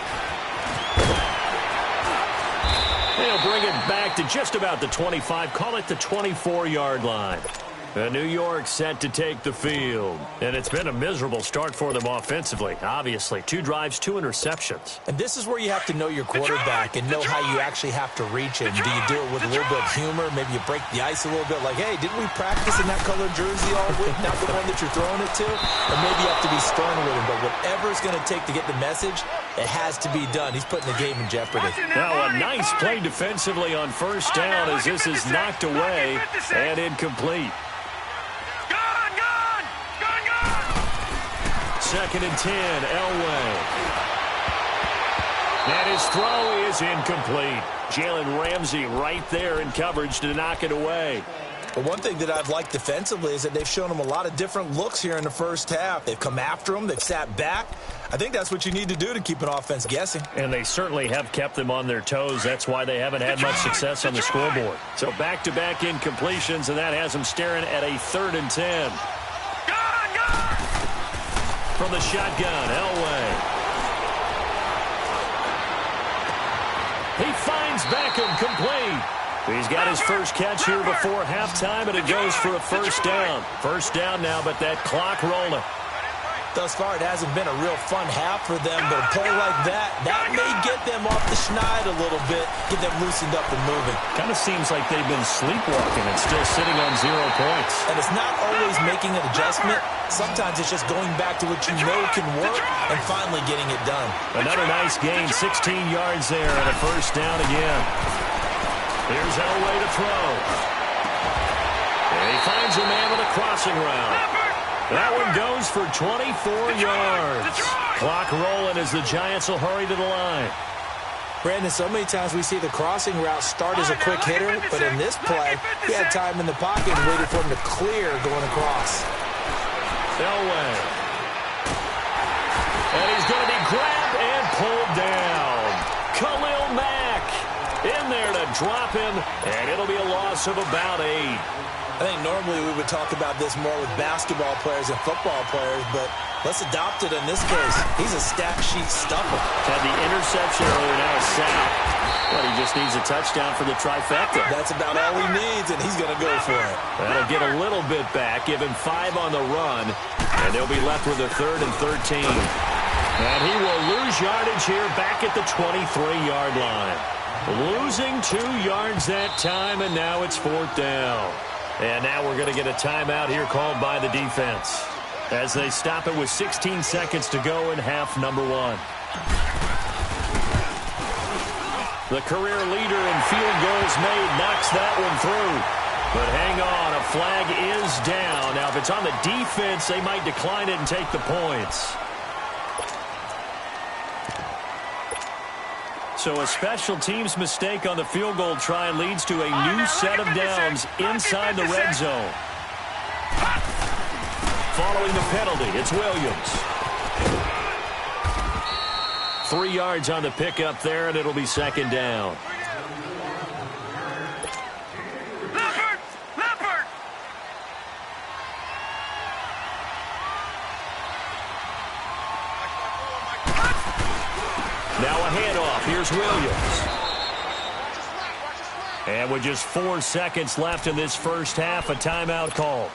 [SPEAKER 1] They'll bring it back to just about the 25, call it the 24-yard line. New York set to take the field. And it's been a miserable start for them offensively, obviously. 2 drives, 2 interceptions.
[SPEAKER 2] And this is where you have to know your quarterback and know how you actually have to reach him. Do you do it with a little bit of humor? Maybe you break the ice a little bit like, hey, didn't we practice in that colored jersey all week? Not the one that you're throwing it to? Or maybe you have to be stern with him. But whatever it's going to take to get the message, it has to be done. He's putting the game in jeopardy.
[SPEAKER 1] Now a nice play defensively on first down as this is knocked away and incomplete. Second and 10, Elway. And his throw is incomplete. Jalen Ramsey right there in coverage to knock it away.
[SPEAKER 2] But one thing that I've liked defensively is that they've shown him a lot of different looks here in the first half. They've come after him. They've sat back. I think that's what you need to do to keep an offense guessing.
[SPEAKER 1] And they certainly have kept them on their toes. That's why they haven't had much success on the scoreboard. So back-to-back incompletions, and that has them staring at a 3rd and 10. From the shotgun, Elway. He finds Beckham complete. He's got his first catch here before halftime, and it goes for a first down. First down now, but that clock rolling.
[SPEAKER 2] Thus far, it hasn't been a real fun half for them, but a play like that may get them off the schneid a little bit, get them loosened up and moving.
[SPEAKER 1] Kind of seems like they've been sleepwalking and still sitting on 0 points.
[SPEAKER 2] And it's not always making an adjustment. Sometimes it's just going back to what you know can work and finally getting it done.
[SPEAKER 1] Another nice gain, 16 yards there, and a first down again. Here's Elway to throw. And he finds a man with a crossing route. That one goes for 24 yards. Clock rolling as the Giants will hurry to the line.
[SPEAKER 2] Brandon, so many times we see the crossing route start as a quick hitter, but in this play, he had time in the pocket and waited for him to clear going across.
[SPEAKER 1] Elway. And he's going to be grabbed and pulled down. Khalil Mack in there to drop him, and it'll be a loss of about 8.
[SPEAKER 2] I think normally we would talk about this more with basketball players and football players, but let's adopt it in this case. He's a stat sheet stuffer.
[SPEAKER 1] Had the interception earlier, now a sack. But he just needs a touchdown for the trifecta.
[SPEAKER 2] That's about all he needs, and he's going to go for it.
[SPEAKER 1] That'll get a little bit back, give him 5 on the run, and they'll be left with a 3rd and 13. And he will lose yardage here back at the 23-yard line. Losing 2 yards that time, and now it's 4th down. And now we're going to get a timeout here called by the defense as they stop it with 16 seconds to go in half number 1. The career leader in field goals made knocks that one through. But hang on, a flag is down. Now, if it's on the defense, they might decline it and take the points. So a special teams mistake on the field goal try leads to a new set of downs inside the red zone. Following the penalty, it's Williams. 3 yards on the pickup there, and it'll be 2nd down. Now a handoff. Here's Williams. And with just 4 seconds left in this first half, a timeout call.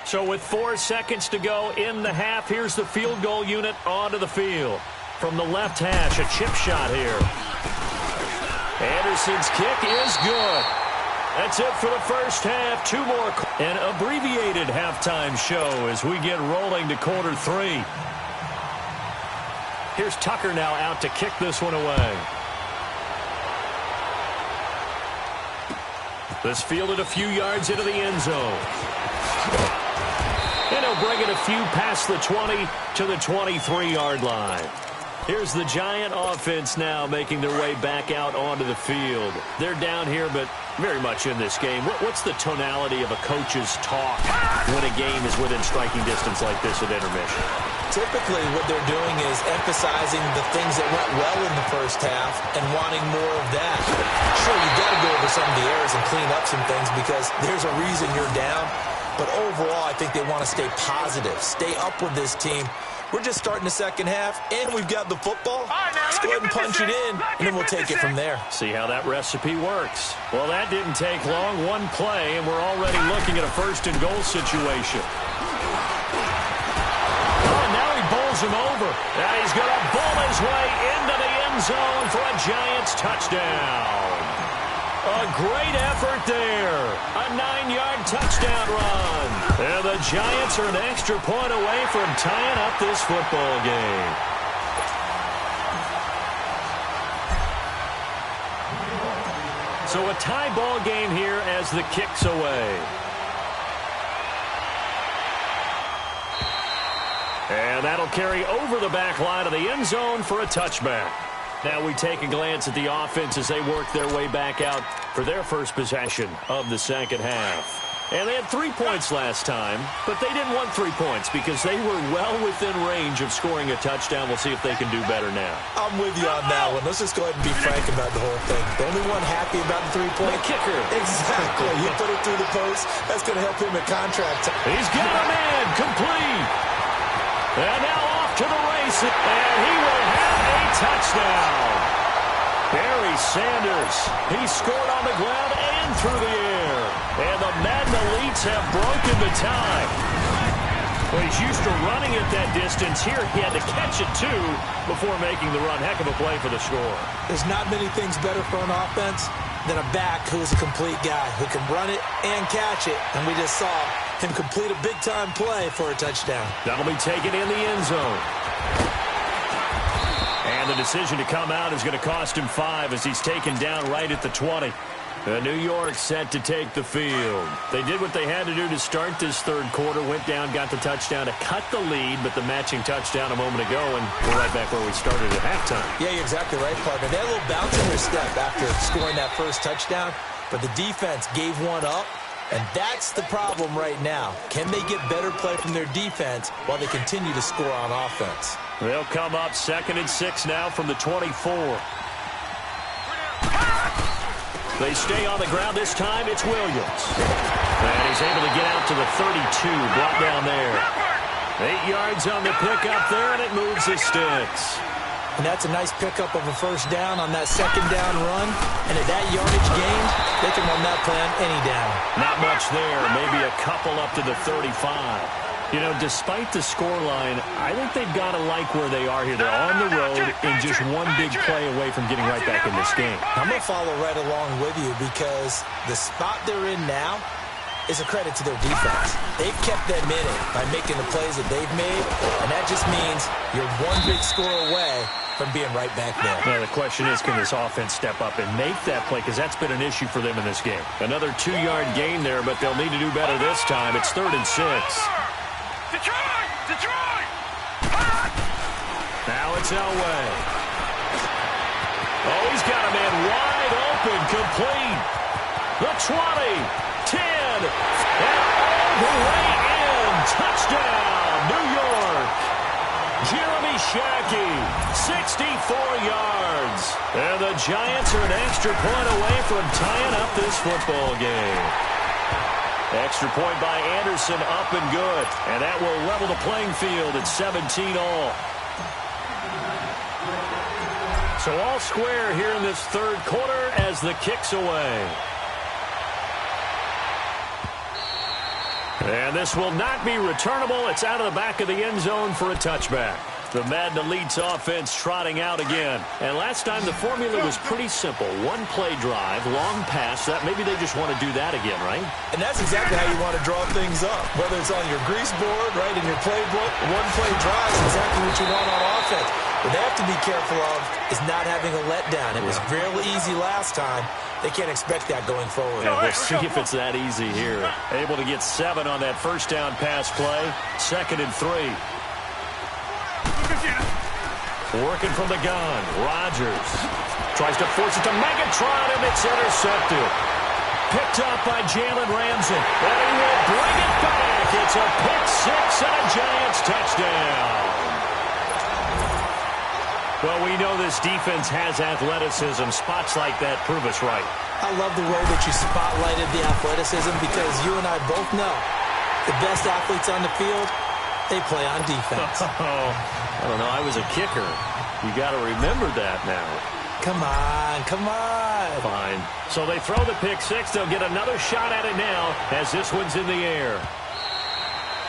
[SPEAKER 1] So with 4 seconds to go in the half, here's the field goal unit onto the field. From the left hash, a chip shot here. Anderson's kick is good. That's it for the first half. 2 more. An abbreviated halftime show as we get rolling to quarter 3. Here's Tucker now out to kick this one away. This fielded a few yards into the end zone. And he'll bring it a few past the 20 to the 23-yard line. Here's the Giant offense now making their way back out onto the field. They're down here, but very much in this game. What's the tonality of a coach's talk when a game is within striking distance like this at intermission?
[SPEAKER 2] Typically, what they're doing is emphasizing the things that went well in the first half and wanting more of that. Sure, you've got to go over some of the errors and clean up some things because there's a reason you're down. But overall, I think they want to stay positive, stay up with this team. We're just starting the second half, and we've got the football. Let's go ahead and punch it in, and then we'll take it from there.
[SPEAKER 1] See how that recipe works. Well, that didn't take long. One play, and we're already looking at a first-and-goal situation. Oh, now he bowls him over. Now he's going to bowl his way into the end zone for a Giants touchdown. A great effort there. A 9-yard touchdown run. And the Giants are an extra point away from tying up this football game. So a tie ball game here as the kick's away. And that'll carry over the back line of the end zone for a touchback. Now we take a glance at the offense as they work their way back out for their first possession of the second half. And they had 3 points last time, but they didn't want 3 points because they were well within range of scoring a touchdown. We'll see if they can do better now.
[SPEAKER 2] I'm with you on that one. Let's just go ahead and be frank about the whole thing. The only one happy about the 3-point
[SPEAKER 1] kicker.
[SPEAKER 2] Exactly. You put it through the post. That's going to help him at contract.
[SPEAKER 1] He's got a man complete. And now off to the race. And he will have a touchdown. Barry Sanders. He scored on the ground and through the air. And the Madden Elites have broken the tie. Well, he's used to running at that distance. Here, he had to catch it, too, before making the run. Heck of a play for the score.
[SPEAKER 2] There's not many things better for an offense than a back who is a complete guy who can run it and catch it. And we just saw him complete a big-time play for a touchdown.
[SPEAKER 1] That'll be taken in the end zone. And the decision to come out is going to cost him 5 as he's taken down right at the 20. New York set to take the field. They did what they had to do to start this third quarter. Went down, got the touchdown to cut the lead, but the matching touchdown a moment ago, and we're right back where we started at halftime.
[SPEAKER 2] Yeah, you're exactly right, partner. They had a little bounce in their step after scoring that first touchdown, but the defense gave one up, and that's the problem right now. Can they get better play from their defense while they continue to score on offense?
[SPEAKER 1] They'll come up 2nd and 6 now from the 24. They stay on the ground this time. It's Williams. And he's able to get out to the 32. Brought down there. 8 yards on the pickup there, and it moves the sticks.
[SPEAKER 2] And that's a nice pickup of a first down on that second down run. And at that yardage gained, they can run that play on any down.
[SPEAKER 1] Not much there. Maybe a couple up to the 35. You know, despite the scoreline, I think they've got to like where they are here. They're on the road and just one big play away from getting right back in this game.
[SPEAKER 2] I'm going to follow right along with you because the spot they're in now is a credit to their defense. They've kept them in it by making the plays that they've made, and that just means you're one big score away from being right back there.
[SPEAKER 1] Now, the question is, can this offense step up and make that play? Because that's been an issue for them in this game. Another 2-yard gain there, but they'll need to do better this time. It's 3rd and 6.
[SPEAKER 3] Detroit! Detroit!
[SPEAKER 1] Now it's Elway. Oh, he's got a man wide open, complete. The 20, 10, and all the way in. Touchdown, New York. Jeremy Shackey, 64 yards. And the Giants are an extra point away from tying up this football game. Extra point by Anderson, up and good. And that will level the playing field at 17 all. So all square here in this third quarter as the kick's away. And this will not be returnable. It's out of the back of the end zone for a touchback. The Madden Elites offense trotting out again. And last time the formula was pretty simple. One play drive, long pass. That maybe they just want to do that again, right?
[SPEAKER 2] And that's exactly how you want to draw things up. Whether it's on your grease board, right, in your playbook, one play drive is exactly what you want on offense. What they have to be careful of is not having a letdown. It was fairly easy last time. They can't expect that going forward.
[SPEAKER 1] Yeah, we'll see if it's that easy here. Able to get 7 on that first down pass play. 2nd and 3. Working from the gun. Rodgers tries to force it to Megatron, and it's intercepted. Picked up by Jalen Ramsey. And he will bring it back. It's a pick 6 and a Giants touchdown. Well, we know this defense has athleticism. Spots like that prove us right.
[SPEAKER 2] I love the way that you spotlighted the athleticism because you and I both know The best athletes on the field, they play on defense.
[SPEAKER 1] I don't know. I was a kicker. You got to remember that now.
[SPEAKER 2] Come on, come on.
[SPEAKER 1] Fine. So they throw the pick six. They'll get another shot at it now as this one's in the air.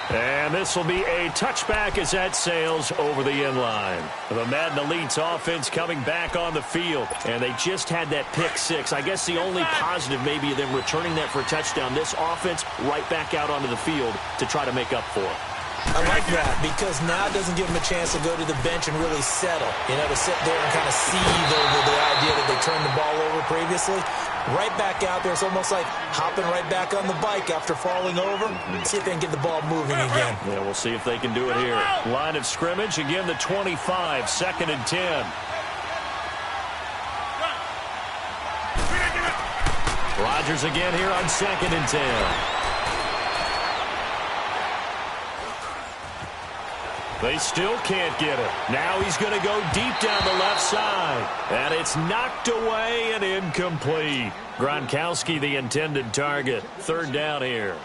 [SPEAKER 1] And this will be a touchback as that sails over the inline. The Madden Elite's offense coming back on the field. And they just had that pick six. I guess the only positive maybe of them returning that for a touchdown. This offense right back out onto the field to try to make up for it.
[SPEAKER 2] I like that because now it doesn't give them a chance to go to the bench and really settle. You know, to sit there and kind of seethe over the idea that they turned the ball over previously. Right back out there. It's almost like hopping right back on the bike after falling over. See if they can get the ball moving again.
[SPEAKER 1] Yeah, we'll see if they can do it here. Line of scrimmage, again the 25, 2nd and 10. Rodgers again here on 2nd and 10. They still can't get it. Now he's going to go deep down the left side. And it's knocked away and incomplete. Gronkowski, the intended target. 3rd down here.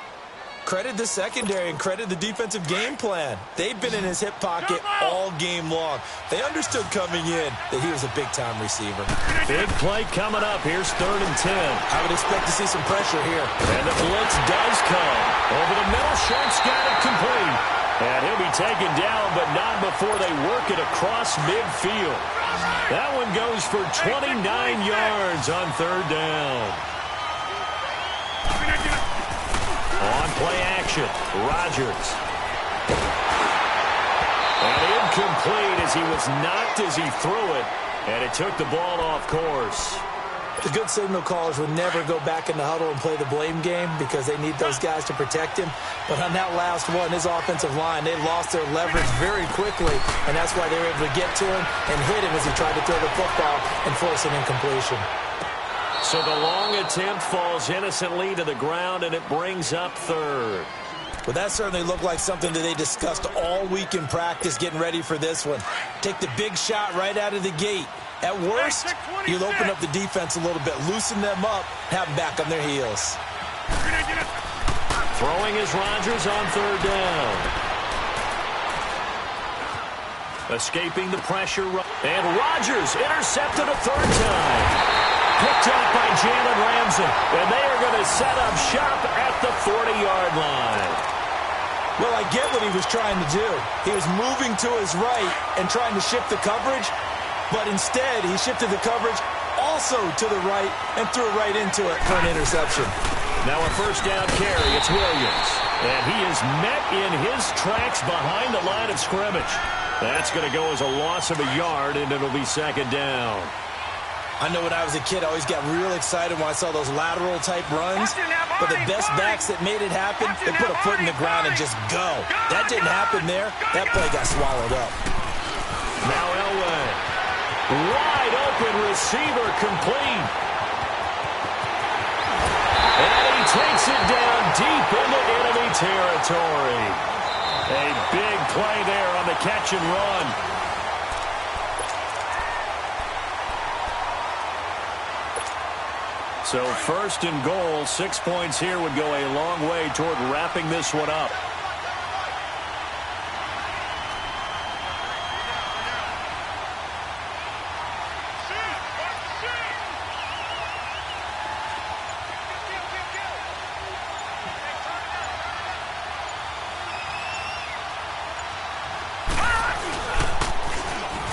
[SPEAKER 2] Credit the secondary and credit the defensive game plan. They've been in his hip pocket all game long. They understood coming in that he was a big-time receiver.
[SPEAKER 1] Big play coming up. Here's 3rd and 10.
[SPEAKER 2] I would expect to see some pressure here.
[SPEAKER 1] And the blitz does come. Over the middle, Sharp's got it complete. And he'll be taken down, but not before they work it across midfield. That one goes for 29 yards on 3rd down. On play action, Rodgers. And incomplete as he was knocked as he threw it, and it took the ball off course.
[SPEAKER 2] The good signal callers would never go back in the huddle and play the blame game because they need those guys to protect him. But on that last one, his offensive line, they lost their leverage very quickly, and that's why they were able to get to him and hit him as he tried to throw the football and force an incompletion.
[SPEAKER 1] So the long attempt falls innocently to the ground, and it brings up 3rd.
[SPEAKER 2] Well, that certainly looked like something that they discussed all week in practice getting ready for this one. Take the big shot right out of the gate. At worst, you'll open up the defense a little bit, loosen them up, have them back on their heels.
[SPEAKER 1] Throwing is Rodgers on 3rd down. Escaping the pressure. And Rodgers intercepted a 3rd time. Picked up by Jalen Ramsey. And they are going to set up shop at the 40-yard line.
[SPEAKER 2] Well, I get what he was trying to do. He was moving to his right and trying to shift the coverage. But instead, he shifted the coverage also to the right and threw it right into it for an interception.
[SPEAKER 1] Now a 1st down carry. It's Williams. And he is met in his tracks behind the line of scrimmage. That's going to go as a loss of a yard, and it'll be 2nd down.
[SPEAKER 2] I know when I was a kid, I always got real excited when I saw those lateral-type runs. But the best backs that made it happen, they put a foot in the ground and just go. That didn't happen there. That play got swallowed up.
[SPEAKER 1] Now Elway. Wide open receiver complete. And he takes it down deep into enemy territory. A big play there on the catch and run. So 1st and goal, 6 points here would go a long way toward wrapping this one up.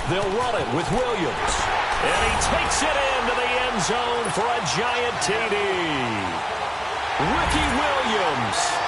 [SPEAKER 1] They'll run it with Williams. And he takes it into the end zone for a giant TD. Ricky Williams.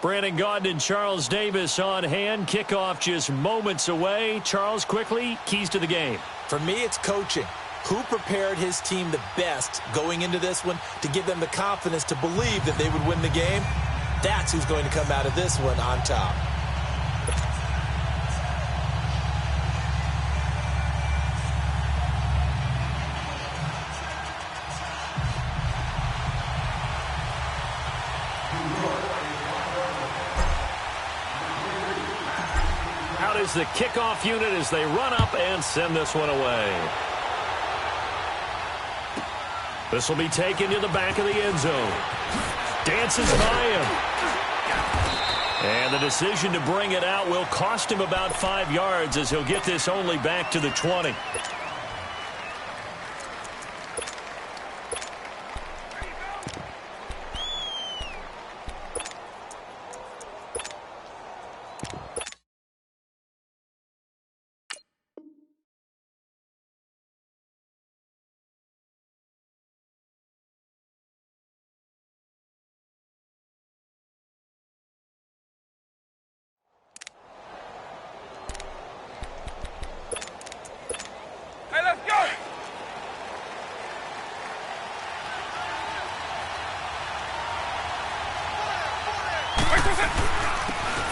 [SPEAKER 1] Brandon Gaudin and Charles Davis on hand. Kickoff just moments away. Charles, quickly, keys to the game.
[SPEAKER 2] For me, it's coaching. Who prepared his team the best going into this one to give them the confidence to believe that they would win the game? That's who's going to come out of this one on top.
[SPEAKER 1] Out is the kickoff unit as they run up and send this one away. This will be taken to the back of the end zone. Dances by him. And the decision to bring it out will cost him about 5 yards as he'll get this only back to the 20.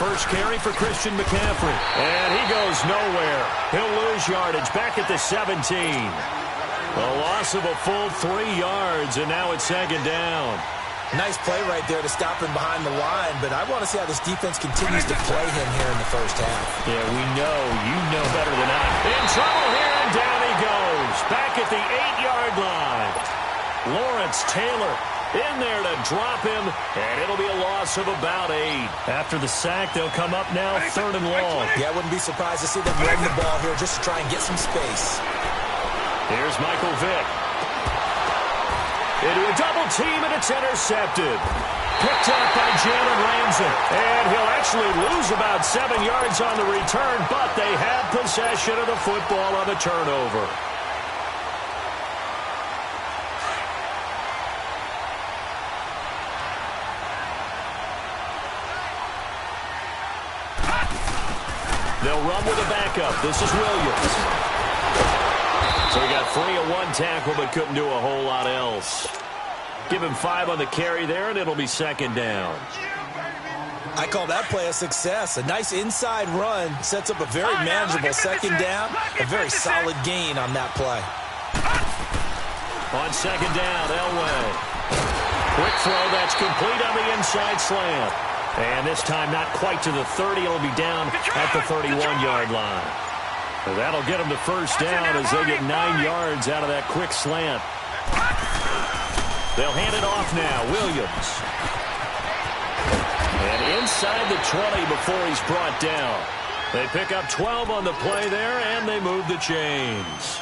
[SPEAKER 1] First carry for Christian McCaffrey. And he goes nowhere. He'll lose yardage back at the 17. A loss of a full 3 yards, and now it's second down.
[SPEAKER 2] Nice play right there to stop him behind the line, but I want to see how this defense continues to play him here in the first half.
[SPEAKER 1] Yeah, we know. You know better than I. In trouble here, and down he goes. Back at the 8-yard line. Lawrence Taylor in there to drop him, and it'll be a loss of about 8. After the sack, they'll come up now 3rd and long.
[SPEAKER 2] Yeah, I wouldn't be surprised to see them run the ball here just to try and get some space.
[SPEAKER 1] Here's Michael Vick. Into a double team, and it's intercepted. Picked up by Jalen Ramsey. And he'll actually lose about 7 yards on the return, but they have possession of the football on the turnover. They'll run with a backup. This is Williams. So he got 3 on 1 tackle, but couldn't do a whole lot else. Give him 5 on the carry there, and it'll be second down.
[SPEAKER 2] I call that play a success. A nice inside run sets up a very manageable second down. A very solid gain on that play.
[SPEAKER 1] On second down, Elway. Quick throw that's complete on the inside slant. And this time not quite to the 30. It'll be down at the 31-yard line. So that'll get them the first down as they get 9 yards out of that quick slant. They'll hand it off now. Williams. And inside the 20 before he's brought down. They pick up 12 on the play there, and they move the chains.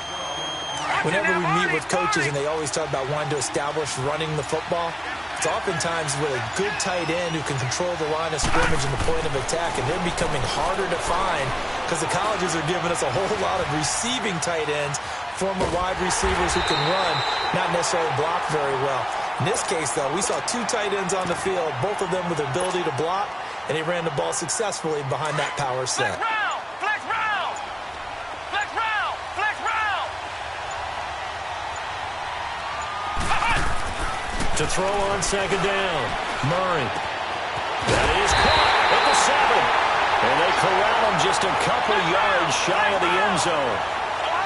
[SPEAKER 2] Whenever we meet with coaches and they always talk about wanting to establish running the football, it's oftentimes with a good tight end who can control the line of scrimmage and the point of attack, and they're becoming harder to find because the colleges are giving us a whole lot of receiving tight ends, former wide receivers who can run, not necessarily block very well. In this case, though, we saw 2 tight ends on the field, both of them with the ability to block, and he ran the ball successfully behind that power set.
[SPEAKER 3] Flex round! Flex round! Flex round!
[SPEAKER 1] To throw on second down, Murray. That is caught at the 7. And they corral him just a couple yards shy of the end zone.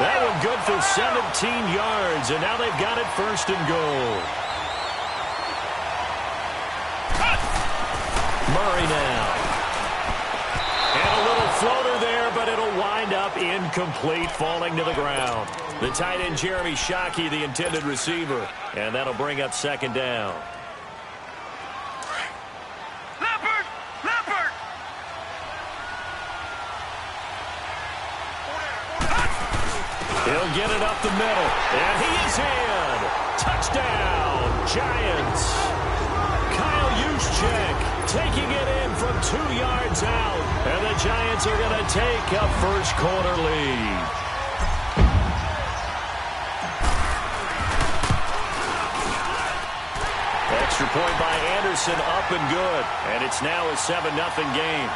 [SPEAKER 1] That one good for 17 yards, and now they've got it 1st and goal. Murray now. And a little floater there, but it'll wind up incomplete, falling to the ground. The tight end, Jeremy Shockey, the intended receiver. And that'll bring up second down.
[SPEAKER 3] Leopard! Leopard!
[SPEAKER 1] He'll get it up the middle. And he is in. Touchdown, Giants. Kyle Juszczyk taking it in from 2 yards out. And the Giants are going to take a first quarter lead. Extra point by Anderson up and good. And it's now a 7-0 game.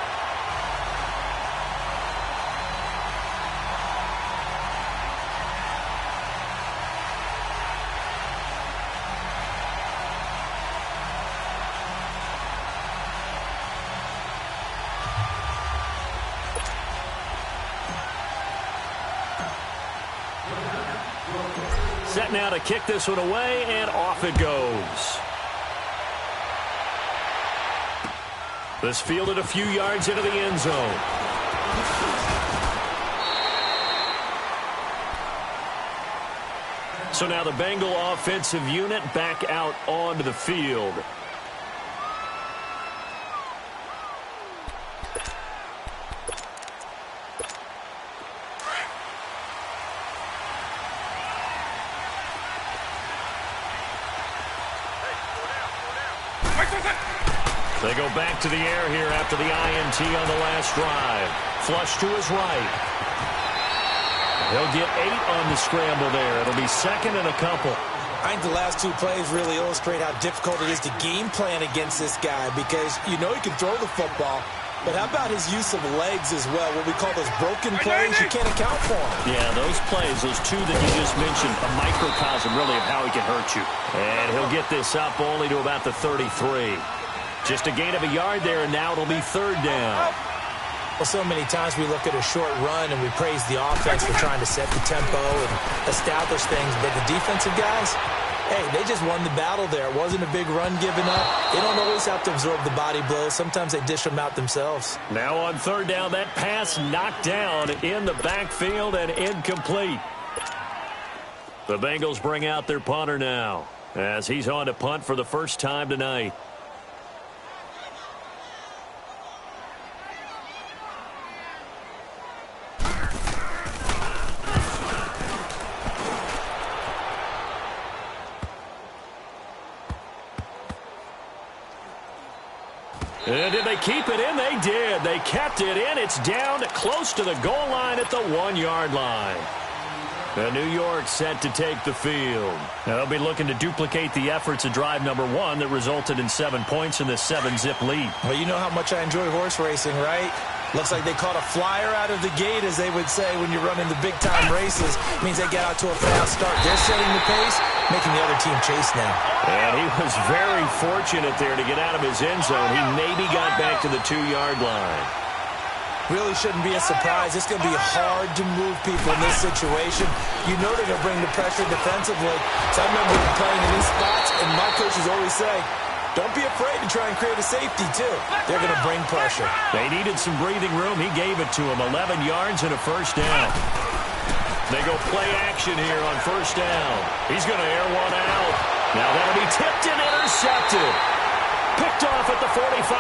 [SPEAKER 1] Set now to kick this one away, and off it goes. This fielded a few yards into the end zone. So now the Bengal offensive unit back out onto the field. They go back to the air here after the INT on the last drive. Flush to his right. He'll get 8 on the scramble there. It'll be second and a couple.
[SPEAKER 2] I think the last 2 plays really illustrate how difficult it is to game plan against this guy because you know he can throw the football, but how about his use of legs as well? What we call those broken plays, you can't account for them.
[SPEAKER 1] Yeah, those plays, those 2 that you just mentioned, a microcosm really of how he can hurt you. And he'll get this up only to about the 33. Just a gain of a yard there, and now it'll be 3rd down.
[SPEAKER 2] Well, so many times we look at a short run and we praise the offense for trying to set the tempo and establish things, but the defensive guys, hey, they just won the battle there. It wasn't a big run given up. They don't always have to absorb the body blows. Sometimes they dish them out themselves.
[SPEAKER 1] Now on 3rd down, that pass knocked down in the backfield and incomplete. The Bengals bring out their punter now as he's on to punt for the first time tonight. And did they keep it in? They did. They kept it in. It's down close to the goal line at the 1-yard line. And New York set to take the field. Now they'll be looking to duplicate the efforts of drive number 1 that resulted in 7 points in this 7-zip lead.
[SPEAKER 2] Well, you know how much I enjoy horse racing, right? Looks like they caught a flyer out of the gate, as they would say when you're running the big-time races. It means they get out to a fast start. They're setting the pace, making the other team chase now.
[SPEAKER 1] And he was very fortunate there to get out of his end zone. He maybe got back to the 2-yard line.
[SPEAKER 2] Really shouldn't be a surprise. It's going to be hard to move people in this situation. You know they're going to bring the pressure defensively. So I remember playing in these spots, and my coaches always say, don't be afraid to try and create a safety, too. They're going to bring pressure.
[SPEAKER 1] They needed some breathing room. He gave it to him. 11 yards and a first down. They go play action here on first down. He's going to air one out. Now that'll be tipped and intercepted. Picked off at the 45.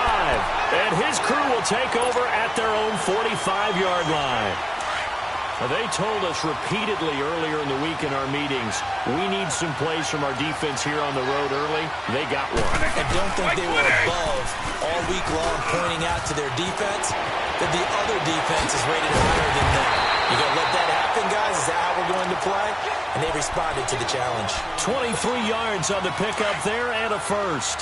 [SPEAKER 1] And his crew will take over at their own 45-yard line. Now, they told us repeatedly earlier in the week in our meetings, we need some plays from our defense here on the road early. They got one.
[SPEAKER 2] I don't think they were above all week long pointing out to their defense that the other defense is rated higher than them. You going to let that happen, guys? Is that how we're going to play? And they responded to the challenge.
[SPEAKER 1] 23 yards on the pickup there and a first.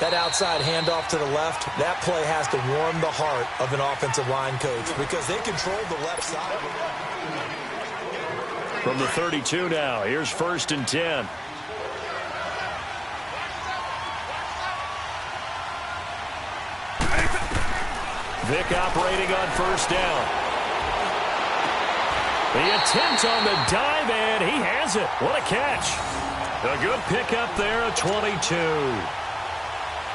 [SPEAKER 2] That outside handoff to the left, that play has to warm the heart of an offensive line coach because they control the left side.
[SPEAKER 1] From the 32 now, here's 1st and 10. Vick operating on first down. The attempt on the dive, and he has it. What a catch. A good pickup there, a 22.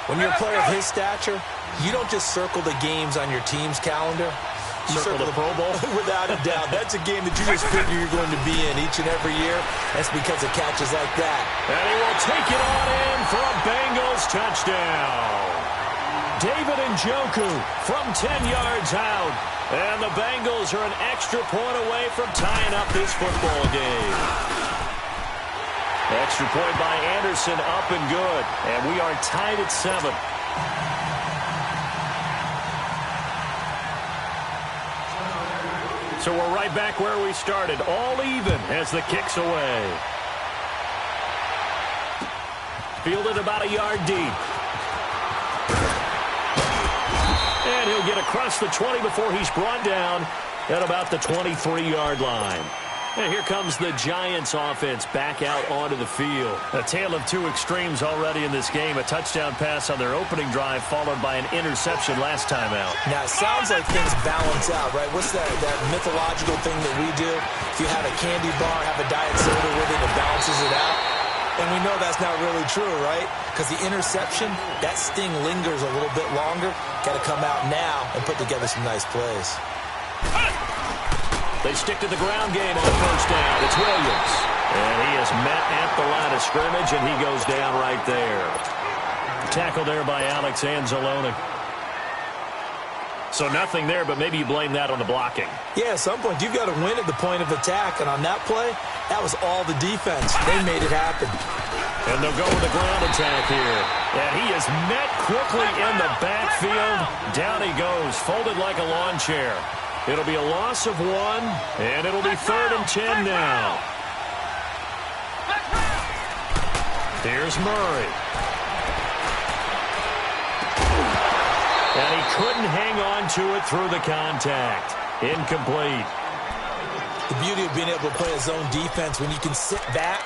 [SPEAKER 2] When you're a player of his stature, you don't just circle the games on your team's calendar. You
[SPEAKER 1] circle the Pro Bowl?
[SPEAKER 2] Without a doubt. That's a game that you just figure you're going to be in each and every year. That's because of catches like that.
[SPEAKER 1] And he will take it on in for a Bengals touchdown. David Njoku from 10 yards out. And the Bengals are an extra point away from tying up this football game. Extra point by Anderson, up and good. And we are tied at 7. So we're right back where we started, all even as the kick's away. Fielded about a yard deep. And he'll get across the 20 before he's brought down at about the 23-yard line. And here comes the Giants offense back out onto the field. A tale of two extremes already in this game. A touchdown pass on their opening drive followed by an interception last time out.
[SPEAKER 2] Now, it sounds like things balance out, right? What's that mythological thing that we do? If you have a candy bar, have a diet soda with it, it balances it out. And we know that's not really true, right? Because the interception, that sting lingers a little bit longer. Got to come out now and put together some nice plays.
[SPEAKER 1] They stick to the ground game on first down. It's Williams. And he is met at the line of scrimmage, and he goes down right there. Tackle there by Alex Anzalone. So nothing there, but maybe you blame that on the blocking.
[SPEAKER 2] Yeah, at some point, you've got to win at the point of attack. And on that play, that was all the defense. They made it happen.
[SPEAKER 1] And they'll go with the ground attack here. And he is met quickly in the backfield. Down he goes, folded like a lawn chair. It'll be a loss of 1, and it'll be 3rd and 10 now. Here's Murray. And he couldn't hang on to it through the contact. Incomplete.
[SPEAKER 2] The beauty of being able to play a zone defense when you can sit back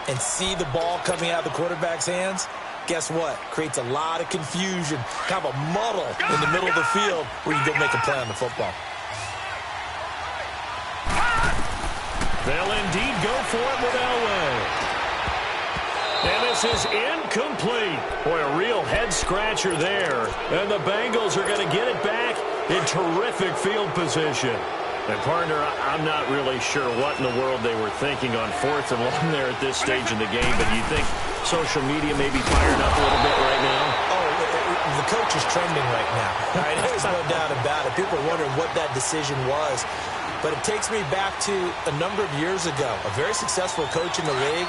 [SPEAKER 2] and see the ball coming out of the quarterback's hands, guess what? Creates a lot of confusion, kind of a muddle in the middle of the field where you go make a play on the football.
[SPEAKER 1] They'll indeed go for it with Elway. And this is incomplete. Boy, a real head-scratcher there. And the Bengals are going to get it back in terrific field position. And, partner, I'm not really sure what in the world they were thinking on 4th and 1 there at this stage in the game. But do you think social media may be fired up a little bit right now?
[SPEAKER 2] Oh, the coach is trending right now. Right? There's no doubt about it. People are wondering what that decision was. But it takes me back to a number of years ago. A very successful coach in the league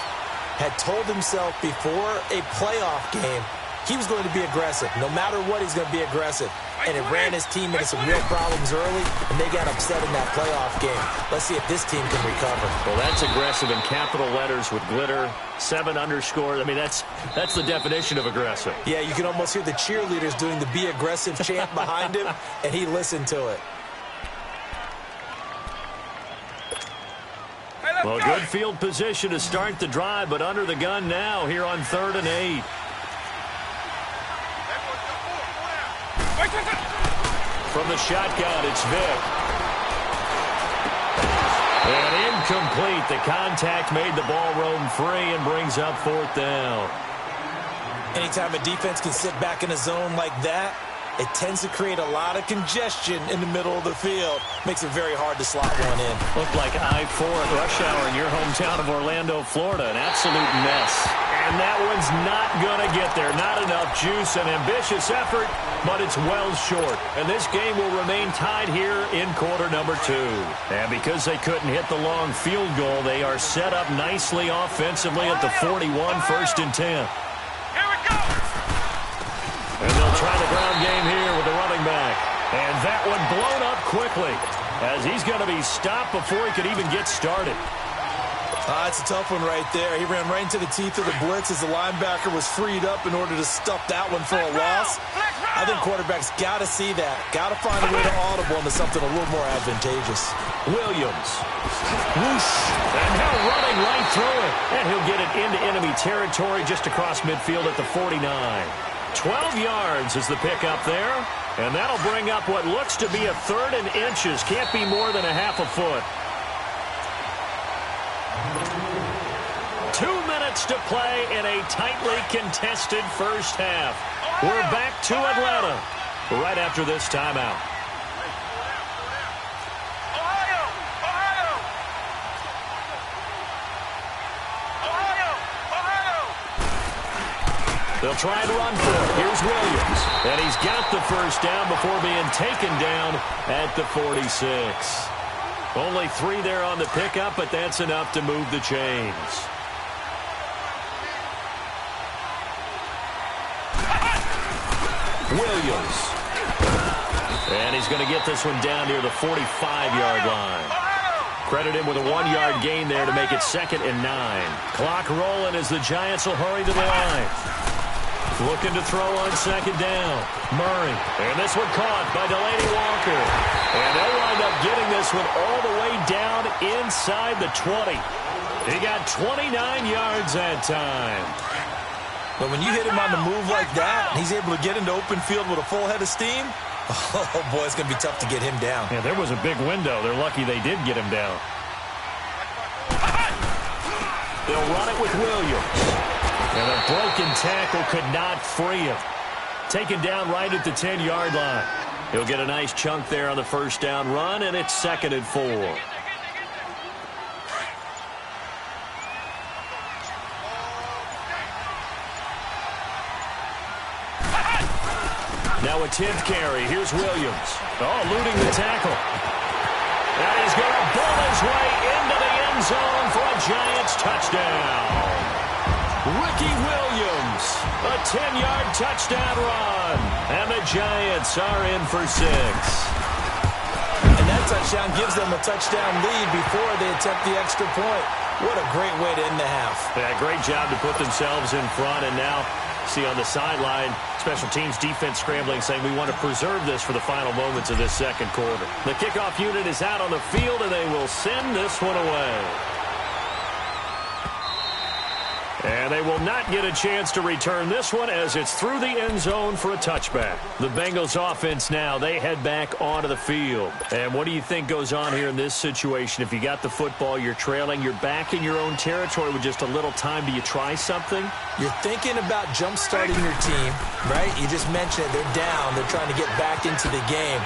[SPEAKER 2] had told himself before a playoff game he was going to be aggressive. No matter what, he's going to be aggressive. And it ran his team into some real problems early, and they got upset in that playoff game. Let's see if this team can recover.
[SPEAKER 1] Well, that's aggressive in capital letters with glitter, 7 underscore. I mean, that's the definition of aggressive.
[SPEAKER 2] Yeah, you can almost hear the cheerleaders doing the be aggressive chant behind him, and he listened to it.
[SPEAKER 1] Well, good field position to start the drive, but under the gun now here on 3rd and 8. From the shotgun, it's Vick. And incomplete. The contact made the ball roam free and brings up 4th down.
[SPEAKER 2] Anytime a defense can sit back in a zone like that, it tends to create a lot of congestion in the middle of the field. Makes it very hard to slot one in.
[SPEAKER 1] Looked like I-4 at rush hour in your hometown of Orlando, Florida. An absolute mess. And that one's not going to get there. Not enough juice. An ambitious effort, but it's well short. And this game will remain tied here in quarter number 2. And because they couldn't hit the long field goal, they are set up nicely offensively at the 41, 1st and 10. And they'll try the ground game here with the running back. And that one blown up quickly as he's going to be stopped before he could even get started.
[SPEAKER 2] It's a tough one right there. He ran right into the teeth of the blitz as the linebacker was freed up in order to stuff that one for a loss. I think quarterbacks got to see that. Got to find a way to audible into something a little more advantageous.
[SPEAKER 1] Williams. Whoosh. And now running right through it. And he'll get it into enemy territory just across midfield at the 49. 12 yards is the pickup there. And that'll bring up what looks to be a 3rd and inches. Can't be more than a half a foot. 2 minutes to play in a tightly contested first half. We're back to Atlanta right after this timeout. They'll try and run for it. Here's Williams. And he's got the first down before being taken down at the 46. Only 3 there on the pickup, but that's enough to move the chains. Williams. And he's going to get this one down near the 45-yard line. Credit him with a 1-yard gain there to make it 2nd and 9. Clock rolling as the Giants will hurry to the line. Looking to throw on second down. Murray. And this one caught by Delaney Walker. And they'll wind up getting this one all the way down inside the 20. He got 29 yards that time.
[SPEAKER 2] But when you hit him on the move like that, and he's able to get into open field with a full head of steam, oh, boy, it's going to be tough to get him down.
[SPEAKER 1] Yeah, there was a big window. They're lucky they did get him down. They'll run it with Williams. And a broken tackle could not free him. Taken down right at the 10-yard line. He'll get a nice chunk there on the first down run, and it's 2nd and 4. Now a 10th carry. Here's Williams. Oh, eluding the tackle. And he's going to bull his way into the end zone for a Giants touchdown. Ricky Williams, a 10-yard touchdown run. And the Giants are in for 6.
[SPEAKER 2] And that touchdown gives them a touchdown lead before they attempt the extra point. What a great way to end the half.
[SPEAKER 1] Yeah, great job to put themselves in front. And now, see on the sideline, special teams defense scrambling, saying we want to preserve this for the final moments of this second quarter. The kickoff unit is out on the field, and they will send this one away. And they will not get a chance to return this one as it's through the end zone for a touchback. The Bengals offense now, they head back onto the field. And what do you think goes on here in this situation? If you got the football, you're trailing, you're back in your own territory with just a little time. Do you try something?
[SPEAKER 2] You're thinking about jump-starting your team, right? You just mentioned it. They're down. They're trying to get back into the game.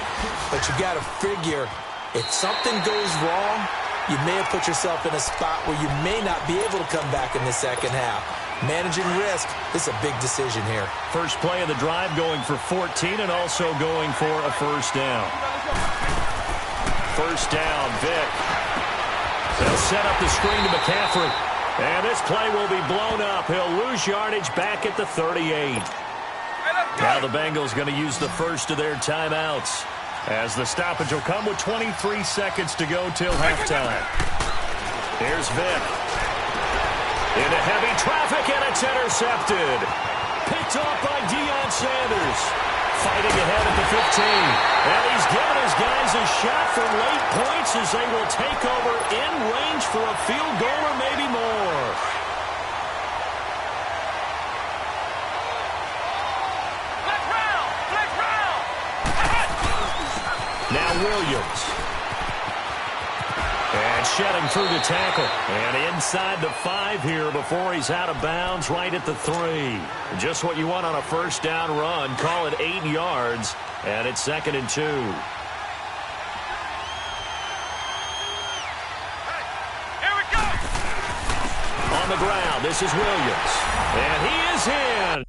[SPEAKER 2] But you got to figure if something goes wrong, you may have put yourself in a spot where you may not be able to come back in the second half. Managing risk, this is a big decision here.
[SPEAKER 1] First play of the drive going for 14 and also going for a first down. First down, Vic. They'll set up the screen to McCaffrey. And this play will be blown up. He'll lose yardage back at the 38. Now the Bengals going to use the first of their timeouts, as the stoppage will come with 23 seconds to go till halftime. Here's Vic. Into heavy traffic, and it's intercepted. Picked off by Deion Sanders. Fighting ahead at the 15. And he's given his guys a shot for late points as they will take over in range for a field goal or maybe more. Now Williams. And shedding through the tackle. And inside the 5 here before he's out of bounds right at the 3. Just what you want on a first down run. Call it 8 yards. And it's 2nd and 2.
[SPEAKER 3] Here we go.
[SPEAKER 1] On the ground, this is Williams. And he is in.